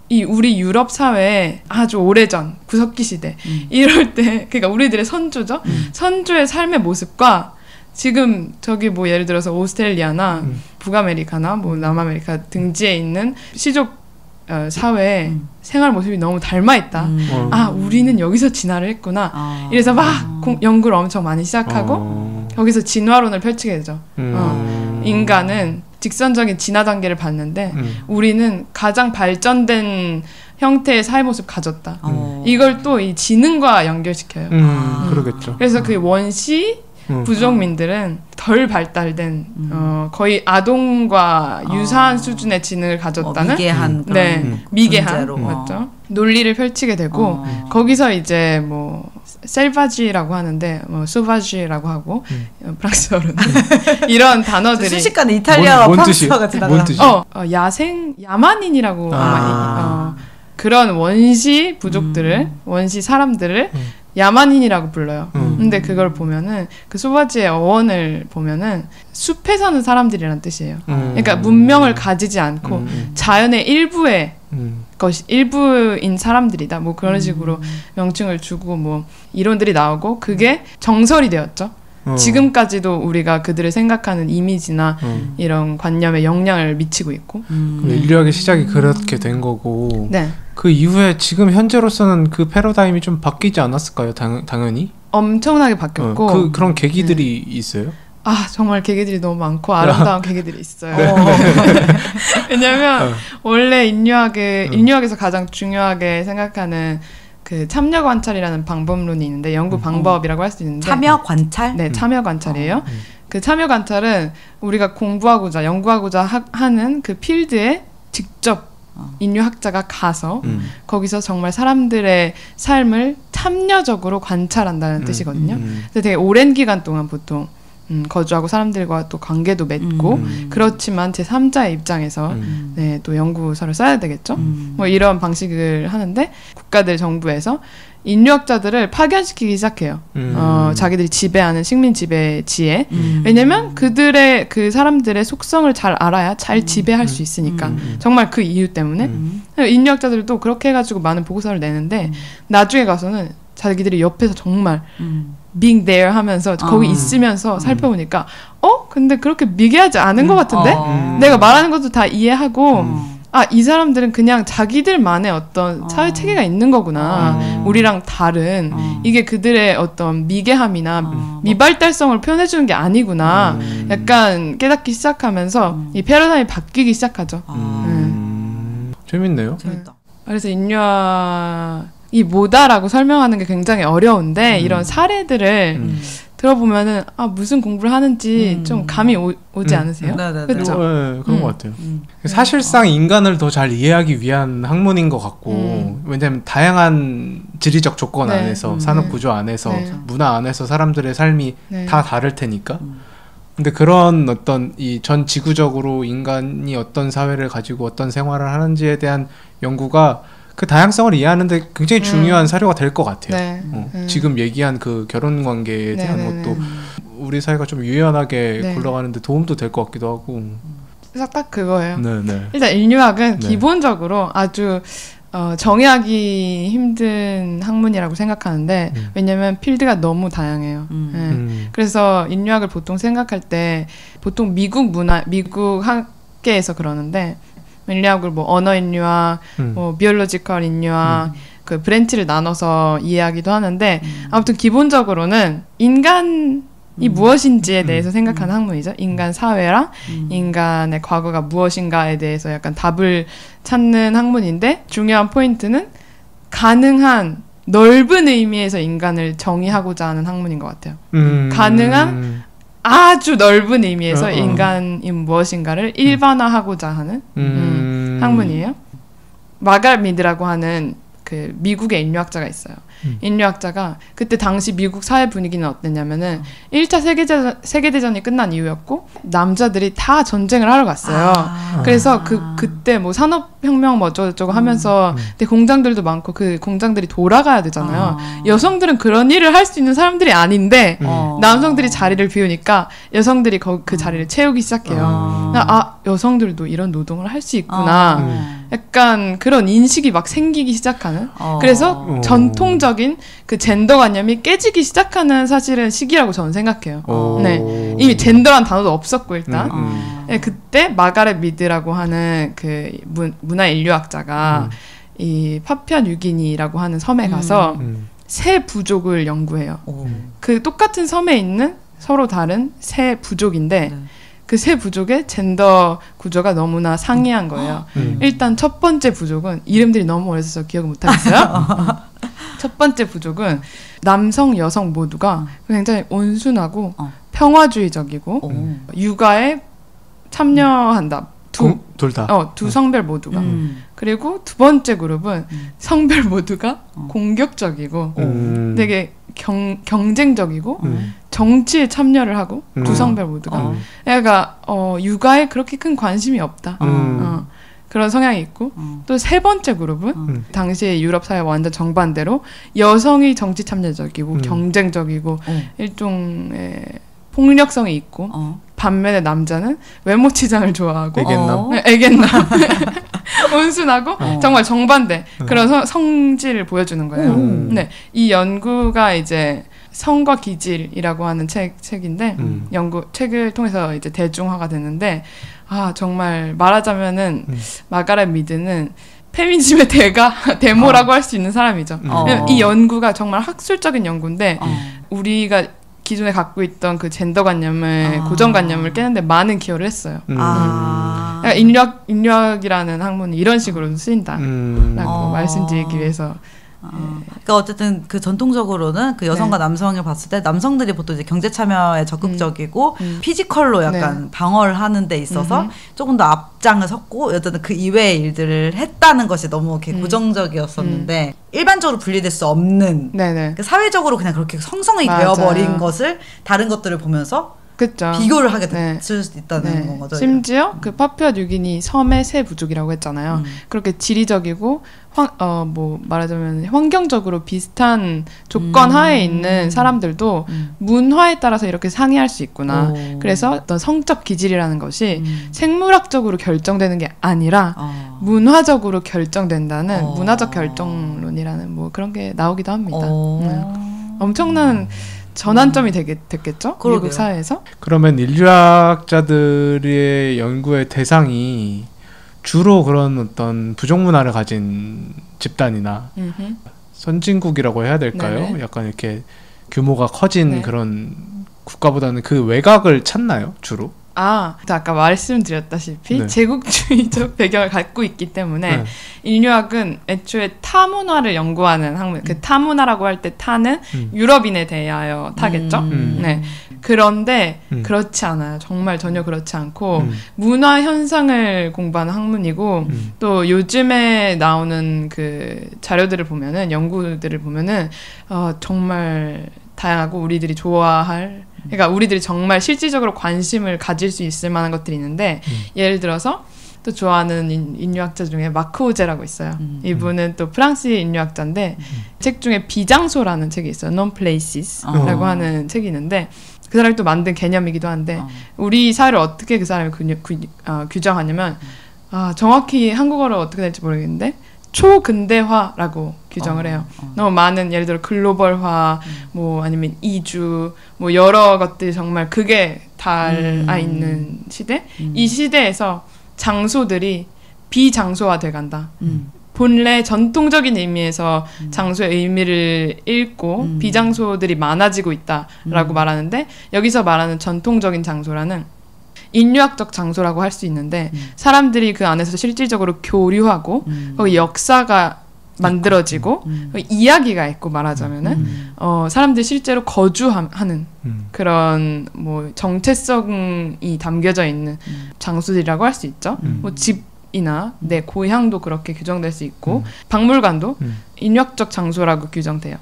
이 우리 유럽 사회에 아주 오래전 구석기 시대 이럴 때 그러니까 우리들의 선조죠. 선조의 삶의 모습과 지금 저기 뭐 예를 들어서 오스트레일리아나 북아메리카나 뭐 남아메리카 등지에 있는 시족 사회의 생활 모습이 너무 닮아 있다. 우리는 여기서 진화를 했구나. 이래서 막 연구를 엄청 많이 시작하고 여기서 진화론을 펼치게 되죠. 인간은 직선적인 진화 단계를 봤는데 우리는 가장 발전된 형태의 사회 모습 가졌다. 이걸 또 이 지능과 연결시켜요. 그러겠죠. 그래서 그 원시 부족민들은 덜 발달된 거의 아동과 유사한 수준의 지능을 가졌다는 미개한 그런 미개한 맞죠? 논리를 펼치게 되고 거기서 이제 뭐 셀바지라고 하는데 뭐 수바지라고 하고 프랑스어로는 이런 단어들이 순식간에 이탈리아와 프랑스어가 지나가. 야생 야만인이라고 그런 원시 부족들을 원시 사람들을 야만인이라고 불러요. 근데 그걸 보면은 그 소바지의 어원을 보면은 숲에 사는 사람들이란 뜻이에요. 그러니까 문명을 가지지 않고 자연의 일부의 일부인 사람들이다. 뭐 그런 식으로 명칭을 주고 뭐 이론들이 나오고 그게 정설이 되었죠. 지금까지도 우리가 그들을 생각하는 이미지나 이런 관념에 영향을 미치고 있고. 인류학의 시작이 그렇게 된 거고. 그 이후에 지금 현재로서는 그 패러다임이 좀 바뀌지 않았을까요? 당연히? 엄청나게 바뀌었고. 그런 계기들이 있어요? 정말 계기들이 너무 많고 아름다운 계기들이 있어요. 왜냐면 원래 인류학에서 가장 중요하게 생각하는 그 참여 관찰이라는 방법론이 있는데 연구 방법이라고 할 수 있는데 참여 관찰? 네, 참여 관찰이에요. 그 참여 관찰은 우리가 공부하고자 연구하고자 하는 그 필드에 직접 인류학자가 가서 거기서 정말 사람들의 삶을 참여적으로 관찰한다는 뜻이거든요. 그래서 되게 오랜 기간 동안 보통 거주하고 사람들과 또 관계도 맺고 그렇지만 제3자의 입장에서 또 연구서를 써야 되겠죠. 뭐 이런 방식을 하는데 국가들 정부에서 인류학자들을 파견시키기 시작해요. 자기들이 지배하는 식민 지배지에. 왜냐면 그들의 그 사람들의 속성을 잘 알아야 잘 지배할 수 있으니까. 정말 그 이유 때문에. 인류학자들도 그렇게 해가지고 많은 보고서를 내는데 나중에 가서는 자기들이 옆에서 정말 being there 하면서 거기 있으면서 살펴보니까 근데 그렇게 미개하지 않은 것 같은데? 내가 말하는 것도 다 이해하고 이 사람들은 그냥 자기들만의 어떤 사회 체계가 있는 거구나. 우리랑 다른. 이게 그들의 어떤 미개함이나 미발달성을 표현해주는 게 아니구나. 약간 깨닫기 시작하면서 이 패러다임이 바뀌기 시작하죠. 재밌네요. 재밌다. 그래서 인류학이 뭐다라고 설명하는 게 굉장히 어려운데 이런 사례들을 들어보면은 무슨 공부를 하는지 좀 감이 오지 않으세요? 그렇죠? 네, 그런 것 같아요. 사실상 인간을 더 잘 이해하기 위한 학문인 것 같고 왜냐하면 다양한 지리적 조건 안에서 산업 구조 안에서 문화 안에서 사람들의 삶이 다 다를 테니까 근데 그런 어떤 이 전 지구적으로 인간이 어떤 사회를 가지고 어떤 생활을 하는지에 대한 연구가 그 다양성을 이해하는데 굉장히 중요한 사료가 될 것 같아요. 지금 얘기한 그 결혼 관계에 대한 것도 우리 사회가 좀 유연하게 굴러가는데 도움도 될 것 같기도 하고. 그래서 딱 그거예요. 네네. 일단 인류학은 네. 기본적으로 아주 정의하기 힘든 학문이라고 생각하는데 왜냐면 필드가 너무 다양해요. 그래서 인류학을 보통 생각할 때 보통 미국 학계에서 그러는데 인류학을 뭐 언어 인류학, 뭐 비올로지컬 인류학 그 브랜치를 나눠서 이해하기도 하는데 아무튼 기본적으로는 인간이 무엇인지에 대해서 생각하는 학문이죠. 인간 사회랑 인간의 과거가 무엇인가에 대해서 약간 답을 찾는 학문인데 중요한 포인트는 가능한 넓은 의미에서 인간을 정의하고자 하는 학문인 것 같아요. 가능한 아주 넓은 의미에서 인간이 무엇인가를 일반화하고자 하는 학문이에요. 마가렛 미드라고 하는 그 미국의 인류학자가 있어요. 인류학자가 그때 당시 미국 사회 분위기는 어땠냐면은 1차 세계대전이 끝난 이후였고 남자들이 다 전쟁을 하러 갔어요. 그래서 그때 뭐 산업혁명 뭐 어쩌고저쩌고 하면서 근데 공장들도 많고 그 공장들이 돌아가야 되잖아요. 여성들은 그런 일을 할 수 있는 사람들이 아닌데 남성들이 자리를 비우니까 여성들이 그 자리를 채우기 시작해요. 여성들도 이런 노동을 할 수 있구나. 약간 그런 인식이 막 생기기 시작하는. 그래서 전통적인 그 젠더관념이 깨지기 시작하는 사실은 시기라고 저는 생각해요. 네, 이미 젠더란 단어도 없었고 일단. 네, 그때 마가렛 미드라고 하는 그 문화 인류학자가 이 파푸아 뉴기니라고 하는 섬에 가서 새 부족을 연구해요. 그 똑같은 섬에 있는 서로 다른 새 부족인데. 그 세 부족의 젠더 구조가 너무나 상이한 거예요. 일단 첫 번째 부족은 이름들이 너무 어려서 기억을 못하겠어요. 첫 번째 부족은 남성, 여성 모두가 굉장히 온순하고 평화주의적이고 육아에 참여한다. 둘 다. 두 성별 모두가. 그리고 두 번째 그룹은 성별 모두가 공격적이고 되게 경쟁적이고 정치에 참여를 하고 두 성별 모두가 그러니까 육아에 그렇게 큰 관심이 없다. 그런 성향이 있고 또 세 번째 그룹은 당시의 유럽 사회 완전 정반대로 여성이 정치 참여적이고 경쟁적이고 일종의 폭력성이 있고 반면에 남자는 외모 치장을 좋아하고 애견남 온순하고 정말 정반대 그런 성질을 보여주는 거예요. 네, 이 연구가 이제 성과 기질이라고 하는 책인데 책을 통해서 이제 대중화가 됐는데 정말 말하자면은 마가렛 미드는 페미니즘의 데모라고 할 수 있는 사람이죠. 이 연구가 정말 학술적인 연구인데 우리가 기존에 갖고 있던 그 젠더관념을 고정관념을 깨는데 많은 기여를 했어요. 그러니까 인류학이라는 학문은 이런 식으로 쓰인다라고 말씀드리기 위해서. 그러니까 어쨌든 그 전통적으로는 그 여성과 남성을 봤을 때 남성들이 보통 이제 경제 참여에 적극적이고 피지컬로 약간 방어를 하는 데 있어서 조금 더 앞장을 섰고 여자는 그 이외의 일들을 했다는 것이 너무 이렇게 고정적이었었는데 일반적으로 분리될 수 없는 그 사회적으로 그냥 그렇게 성성이 되어버린 것을 다른 것들을 보면서 그쵸. 비교를 하게 될 수 있다는 거죠. 심지어 그 파푸아 뉴기니 섬의 새 부족이라고 했잖아요. 그렇게 지리적이고 뭐 말하자면 환경적으로 비슷한 조건 하에 있는 사람들도 문화에 따라서 이렇게 상이할 수 있구나. 그래서 어떤 성적 기질이라는 것이 생물학적으로 결정되는 게 아니라 문화적으로 결정된다는 문화적 결정론이라는 뭐 그런 게 나오기도 합니다. 엄청난 전환점이 됐겠죠? 그러게요. 미국 사회에서? 그러면 인류학자들의 연구의 대상이 주로 그런 어떤 부족 문화를 가진 집단이나 선진국이라고 해야 될까요? 네네. 약간 이렇게 규모가 커진 그런 국가보다는 그 외곽을 찾나요? 주로? 아까 말씀드렸다시피 제국주의적 배경을 갖고 있기 때문에 인류학은 애초에 타문화를 연구하는 학문. 그 타문화라고 할 때 타는 유럽인에 대하여 타겠죠. 네. 그런데 그렇지 않아요. 정말 전혀 그렇지 않고 문화 현상을 공부하는 학문이고 또 요즘에 나오는 그 자료들을 보면은 연구들을 보면은 정말 다양하고 우리들이 좋아할 그러니까 우리들이 정말 실질적으로 관심을 가질 수 있을 만한 것들이 있는데 예를 들어서 또 좋아하는 인류학자 중에 마크 오제라고 있어요. 이분은 또 프랑스 인류학자인데 책 중에 비장소라는 책이 있어요. Non Places라고 하는 책이 있는데 그 사람이 또 만든 개념이기도 한데 우리 사회를 어떻게 그 사람이 규정하냐면 정확히 한국어로 어떻게 될지 모르겠는데 초근대화라고 규정을 해요. 너무 많은 예를 들어 글로벌화 뭐 아니면 이주 뭐 여러 것들이 정말 그게 닿아 있는 시대. 이 시대에서 장소들이 비장소화 돼간다. 본래 전통적인 의미에서 장소의 의미를 잃고 비장소들이 많아지고 있다라고 말하는데 여기서 말하는 전통적인 장소라는 인류학적 장소라고 할 수 있는데 사람들이 그 안에서 실질적으로 교류하고 거기 역사가 만들어지고 이야기가 있고 말하자면은 사람들이 실제로 거주하는 그런 뭐 정체성이 담겨져 있는 장소들이라고 할 수 있죠. 뭐 집이나 내 고향도 그렇게 규정될 수 있고 박물관도 인류학적 장소라고 규정돼요.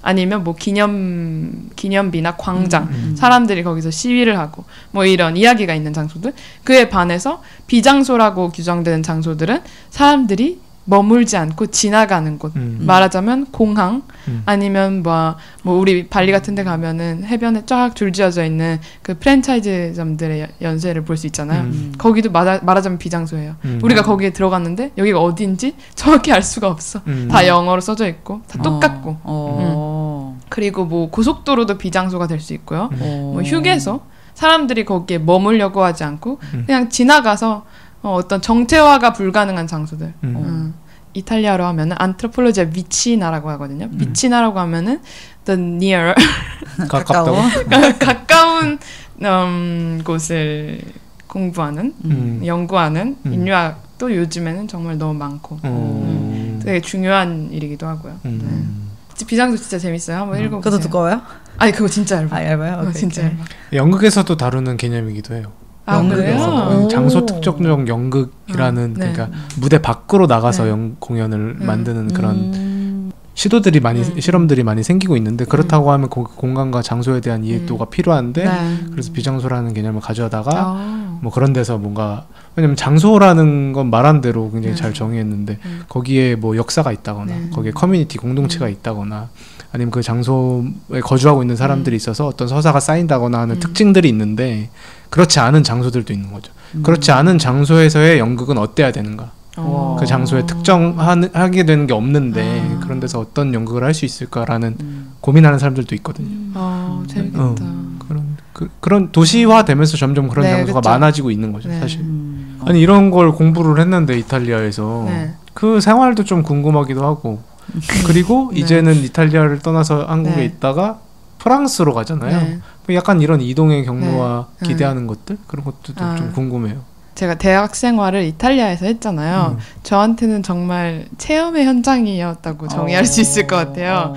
아니면 뭐 기념비나 광장 사람들이 거기서 시위를 하고 뭐 이런 이야기가 있는 장소들 그에 반해서 비장소라고 규정되는 장소들은 사람들이 머물지 않고 지나가는 곳 말하자면 공항 아니면 뭐 우리 발리 같은 데 가면은 해변에 쫙 줄지어져 있는 그 프랜차이즈점들의 연세를 볼 수 있잖아요. 거기도 말하자면 비장소예요. 우리가 거기에 들어갔는데 여기가 어딘지 정확히 알 수가 없어. 다 영어로 써져 있고 다 똑같고 그리고 뭐 고속도로도 비장소가 될 수 있고요. 뭐 휴게소 사람들이 거기에 머물려고 하지 않고 그냥 지나가서 어떤 정체화가 불가능한 장소들. 이탈리아로 하면은 안트로폴로지아 미치나라고 하거든요. 미치나라고 하면은 the near 가까운 곳을 공부하는 연구하는 인류학도 요즘에는 정말 너무 많고 되게 중요한 일이기도 하고요. 비장소 진짜 재밌어요. 한번 읽어보세요. 그것도 두꺼워요? 아니 그거 진짜 얇아요. 얇아요? 진짜 얇아. 연극에서도 다루는 개념이기도 해요. 그래요? 장소 특정적 연극이라는 그러니까 무대 밖으로 나가서 공연을 만드는 그런 시도들이 많이 실험들이 많이 생기고 있는데 그렇다고 하면 공간과 장소에 대한 이해도가 필요한데 그래서 비장소라는 개념을 가져다가 뭐 그런 데서 뭔가 왜냐면 장소라는 건 말한 대로 굉장히 잘 정의했는데 거기에 뭐 역사가 있다거나 거기에 커뮤니티 공동체가 있다거나 아니면 그 장소에 거주하고 있는 사람들이 있어서 어떤 서사가 쌓인다거나 하는 특징들이 있는데 그렇지 않은 장소들도 있는 거죠. 그렇지 않은 장소에서의 연극은 어때야 되는가? 그 장소에 특정하게 되는 게 없는데 그런 데서 어떤 연극을 할 수 있을까라는 고민하는 사람들도 있거든요. 재밌겠다. 그런 도시화되면서 점점 그런 장소가 그쵸? 많아지고 있는 거죠, 사실. 아니 이런 걸 공부를 했는데 이탈리아에서 그 생활도 좀 궁금하기도 하고 그리고 이제는 이탈리아를 떠나서 한국에 있다가 프랑스로 가잖아요. 약간 이런 이동의 경로와 기대하는 것들 그런 것도 좀 궁금해요. 제가 대학 생활을 이탈리아에서 했잖아요. 저한테는 정말 체험의 현장이었다고 정의할 수 있을 것 같아요.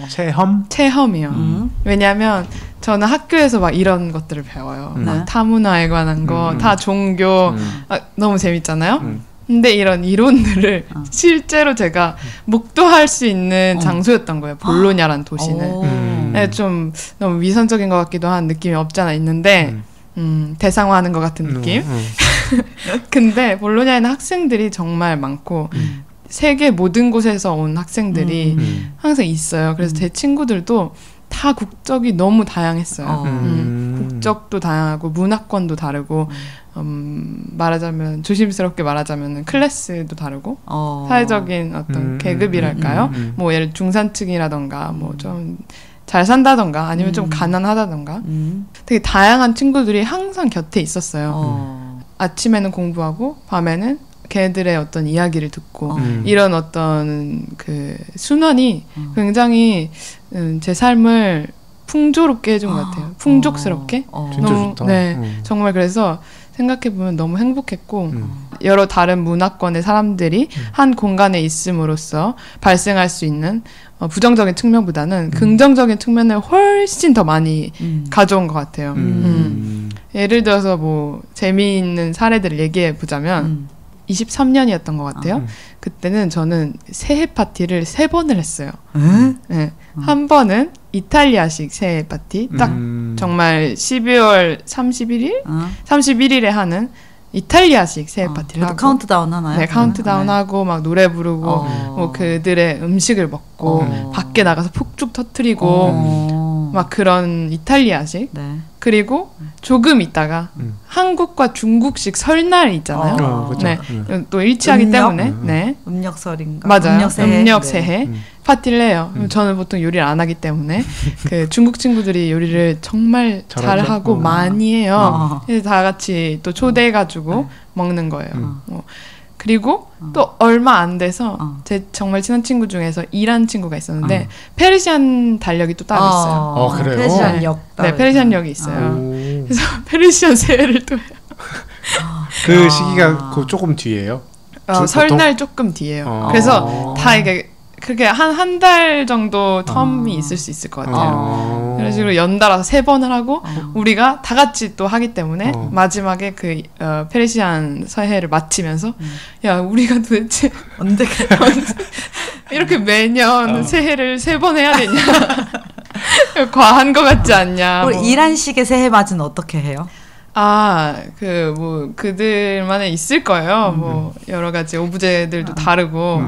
체험이요. 왜냐하면 저는 학교에서 막 이런 것들을 배워요. 막 타문화에 관한 거, 다 종교 너무 재밌잖아요. 근데 이런 이론들을 실제로 제가 목도할 수 있는 장소였던 거예요. 볼로냐라는 도시는. 좀 너무 위선적인 것 같기도 한 느낌이 없지 않아 있는데 대상화하는 것 같은 느낌. 근데 볼로냐에는 학생들이 정말 많고 세계 모든 곳에서 온 학생들이 항상 있어요. 그래서 제 친구들도 다 국적이 너무 다양했어요. 국적도 다양하고 문화권도 다르고 말하자면 조심스럽게 말하자면 클래스도 다르고 사회적인 어떤 계급이랄까요? 뭐 예를 중산층이라던가 뭐 좀 잘 산다던가 아니면 좀 가난하다던가 되게 다양한 친구들이 항상 곁에 있었어요. 아침에는 공부하고 밤에는 걔네들의 어떤 이야기를 듣고 이런 어떤 그 순환이 굉장히 제 삶을 풍조롭게 해준 것 같아요. 풍족스럽게. 진짜 너무, 좋다. 정말 그래서 생각해보면 너무 행복했고 여러 다른 문화권의 사람들이 한 공간에 있음으로써 발생할 수 있는 부정적인 측면보다는 긍정적인 측면을 훨씬 더 많이 가져온 것 같아요. 예를 들어서 뭐 재미있는 사례들을 얘기해 보자면 23년이었던 것 같아요. 그때는 저는 새해 파티를 3번을 했어요. 한 번은 이탈리아식 새해 파티 딱 정말 12월 31일에 하는 이탈리아식 새해 파티를 하고 카운트다운 하나요? 네, 카운트다운 하고 막 노래 부르고 뭐 그들의 음식을 먹고 밖에 나가서 폭죽 터뜨리고 막 그런 이탈리아식. 네. 그리고 조금 있다가 한국과 중국식 설날 있잖아요. 그렇죠. 네. 또 일치하기 때문에 네. 음력설인가? 맞아요. 음력 네. 새해 파티를 해요. 저는 보통 요리를 안 하기 때문에 그 중국 친구들이 요리를 정말 잘하고 많이 해요. 그래서 다 같이 또 초대해가지고 먹는 거예요. 그리고 또 얼마 안 돼서 제 정말 친한 친구 중에서 이란 친구가 있었는데 페르시안 달력이 또 따로 있어요. 그래요? 페르시안 역. 네, 페르시안 역이 있어요. 그래서 페르시안 새해를 또 해요. 그 시기가 그 조금 뒤에요? 설날 조금 뒤에요. 그래서 다 이게 그게 한 달 정도 텀이 있을 수 있을 것 같아요. 그런 식으로 연달아서 3번을 하고 우리가 다 같이 또 하기 때문에 마지막에 그 페르시안 새해를 마치면서 야 우리가 도대체 언제 이렇게 매년 새해를 3번 해야 되냐 과한 것 같지 않냐. 우리 이란식의 새해 맞이는 어떻게 해요? 그들만의 있을 거예요. 뭐 여러 가지 오브제들도 다르고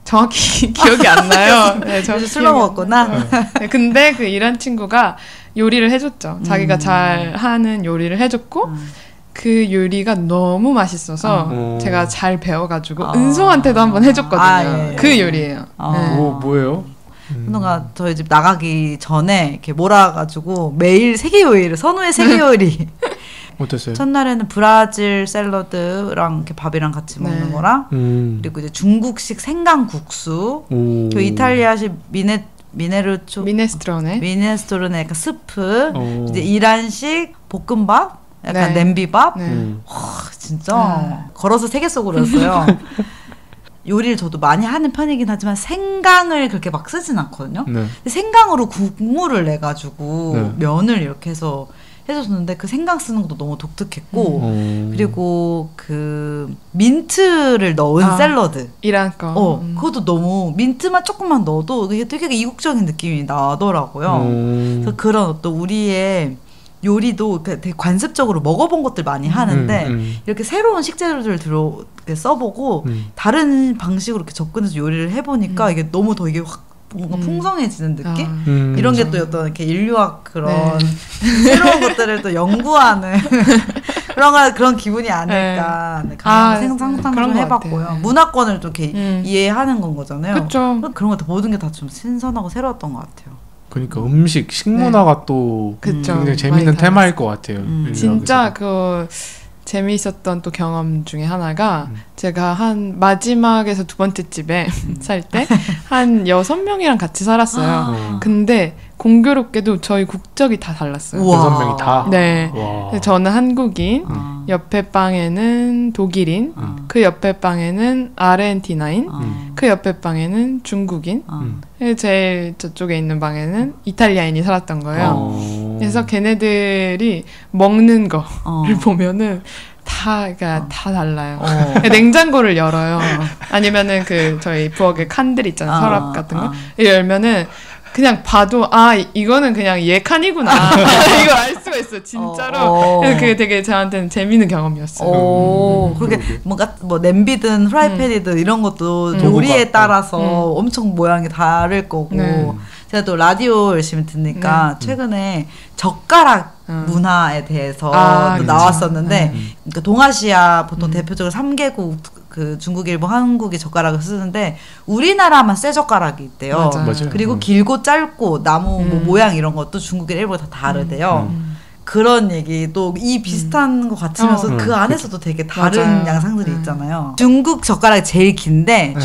정확히 기억이 안 나요. 네, 술 먹었구나. 네, 근데 그 이란 친구가 요리를 해줬죠. 자기가 잘 하는 요리를 해줬고 그 요리가 너무 맛있어서 제가 잘 배워가지고 은송한테도 한번 해줬거든요. 예. 그 요리예요. 네. 뭐예요? 선우가 저희 집 나가기 전에 이렇게 몰아가지고 매일 세계 요리를 선우의 세계 요리. 어땠어요? 첫날에는 브라질 샐러드랑 이렇게 밥이랑 같이 먹는 거랑 그리고 이제 중국식 생강국수, 그 이탈리아식 미네스트로네 약간 스프, 이제 이란식 볶음밥, 약간 냄비밥. 진짜 걸어서 세계 속으로였어요. 요리를 저도 많이 하는 편이긴 하지만 생강을 그렇게 막 쓰진 않거든요. 근데 생강으로 국물을 내가지고 면을 이렇게 해서 해줬는데 그 생강 쓰는 것도 너무 독특했고 그리고 그 민트를 넣은 샐러드 이란 거 그것도 너무 민트만 조금만 넣어도 이게 되게 이국적인 느낌이 나더라고요. 그래서 그런 어떤 우리의 요리도 되게 관습적으로 먹어본 것들 많이 하는데 이렇게 새로운 식재료들을 써보고 다른 방식으로 이렇게 접근해서 요리를 해보니까 이게 너무 더 이게 확 뭔가 풍성해지는 느낌? 이런 게 또 어떤 이렇게 인류학 그런 새로운 것들을 또 연구하는 그런 기분이 아닐까. 상상을 좀 해봤고요. 문화권을 좀 이렇게 이해하는 건 거잖아요. 그쵸. 그런 것도 모든 게 다 좀 신선하고 새로웠던 것 같아요. 그러니까 식문화가 또 굉장히 재밌는 테마일 것 같아요. 진짜 재미있었던 또 경험 중에 하나가 제가 한 마지막에서 2번째 집에 살 때 한 6명이랑 같이 살았어요. 근데 공교롭게도 저희 국적이 다 달랐어요. 6명이 다? 네. 저는 한국인, 옆에 방에는 독일인, 그 옆에 방에는 아르헨티나인, 그 옆에 방에는 중국인, 제일 저쪽에 있는 방에는 이탈리아인이 살았던 거예요. 그래서 걔네들이 먹는 거를 보면은 다 달라요. 냉장고를 열어요. 아니면은 저희 부엌에 칸들 있잖아요. 서랍 같은 거. 열면은 그냥 봐도 이거는 그냥 얘 칸이구나. 이거 알 수가 있어 진짜로. 그래서 그게 되게 저한테는 재밌는 경험이었어요. 그렇게 뭔가 뭐 냄비든 프라이팬이든 이런 것도 요리에 따라서 엄청 모양이 다를 거고. 제가 또 라디오 열심히 듣니까 최근에 젓가락 문화에 대해서 나왔었는데 그러니까 동아시아 보통 대표적으로 3개국 그 중국, 일본, 한국이 젓가락을 쓰는데 우리나라만 쇠 젓가락이 있대요. 맞아요. 그리고 길고 짧고 나무 뭐 모양 이런 것도 중국이랑 일본이 다 다르대요. 그런 얘기 또 이 비슷한 것 같으면서 그 안에서도 되게 다른 양상들이 있잖아요. 중국 젓가락이 제일 긴데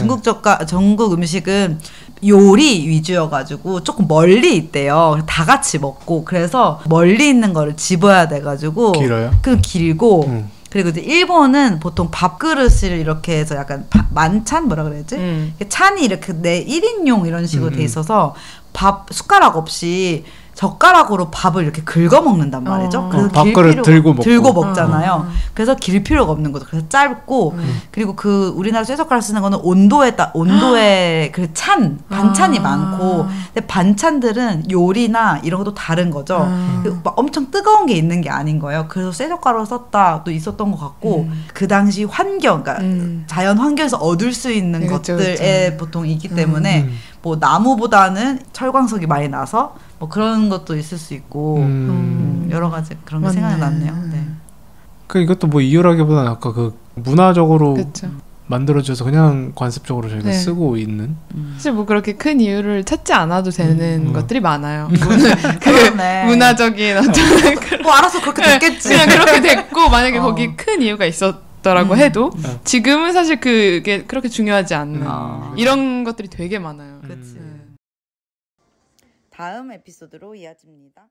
중국 음식은 요리 위주여가지고 조금 멀리 있대요. 다 같이 먹고 그래서 멀리 있는 거를 집어야 돼가지고 길어요? 길고 그리고 이제 일본은 보통 밥그릇을 이렇게 해서 약간 만찬 뭐라 그래야지? 찬이 이렇게 내 1인용 이런 식으로 돼 있어서 밥 숟가락 없이 젓가락으로 밥을 이렇게 긁어 먹는단 말이죠. 그래서 밥그릇 들고 먹잖아요. 그래서 길 필요가 없는 거죠. 그래서 짧고 그리고 그 우리나라 쇠젓가락 쓰는 거는 온도에 그 반찬이 많고 근데 반찬들은 요리나 이런 것도 다른 거죠. 막 엄청 뜨거운 게 있는 게 아닌 거예요. 그래서 쇠젓가락을 썼다도 있었던 것 같고 그 당시 환경, 그러니까 자연 환경에서 얻을 수 있는 것들에 보통 있기 때문에 뭐 나무보다는 철광석이 많이 나서 뭐 그런 것도 있을 수 있고 여러 가지 그런 게 생각이 났네요. 네. 그 이것도 뭐 이유라기보다는 아까 그 문화적으로 그쵸. 만들어져서 그냥 관습적으로 저희가 네. 쓰고 있는 사실 뭐 그렇게 큰 이유를 찾지 않아도 되는 것들이 많아요. 그러네. 문화적인 어떤 뭐 알아서 그렇게 됐겠지. 그냥 그렇게 됐고 만약에 거기 큰 이유가 있었더라고 해도 지금은 사실 그게 그렇게 중요하지 않는 이런 것들이 되게 많아요. 그치. 다음 에피소드로 이어집니다.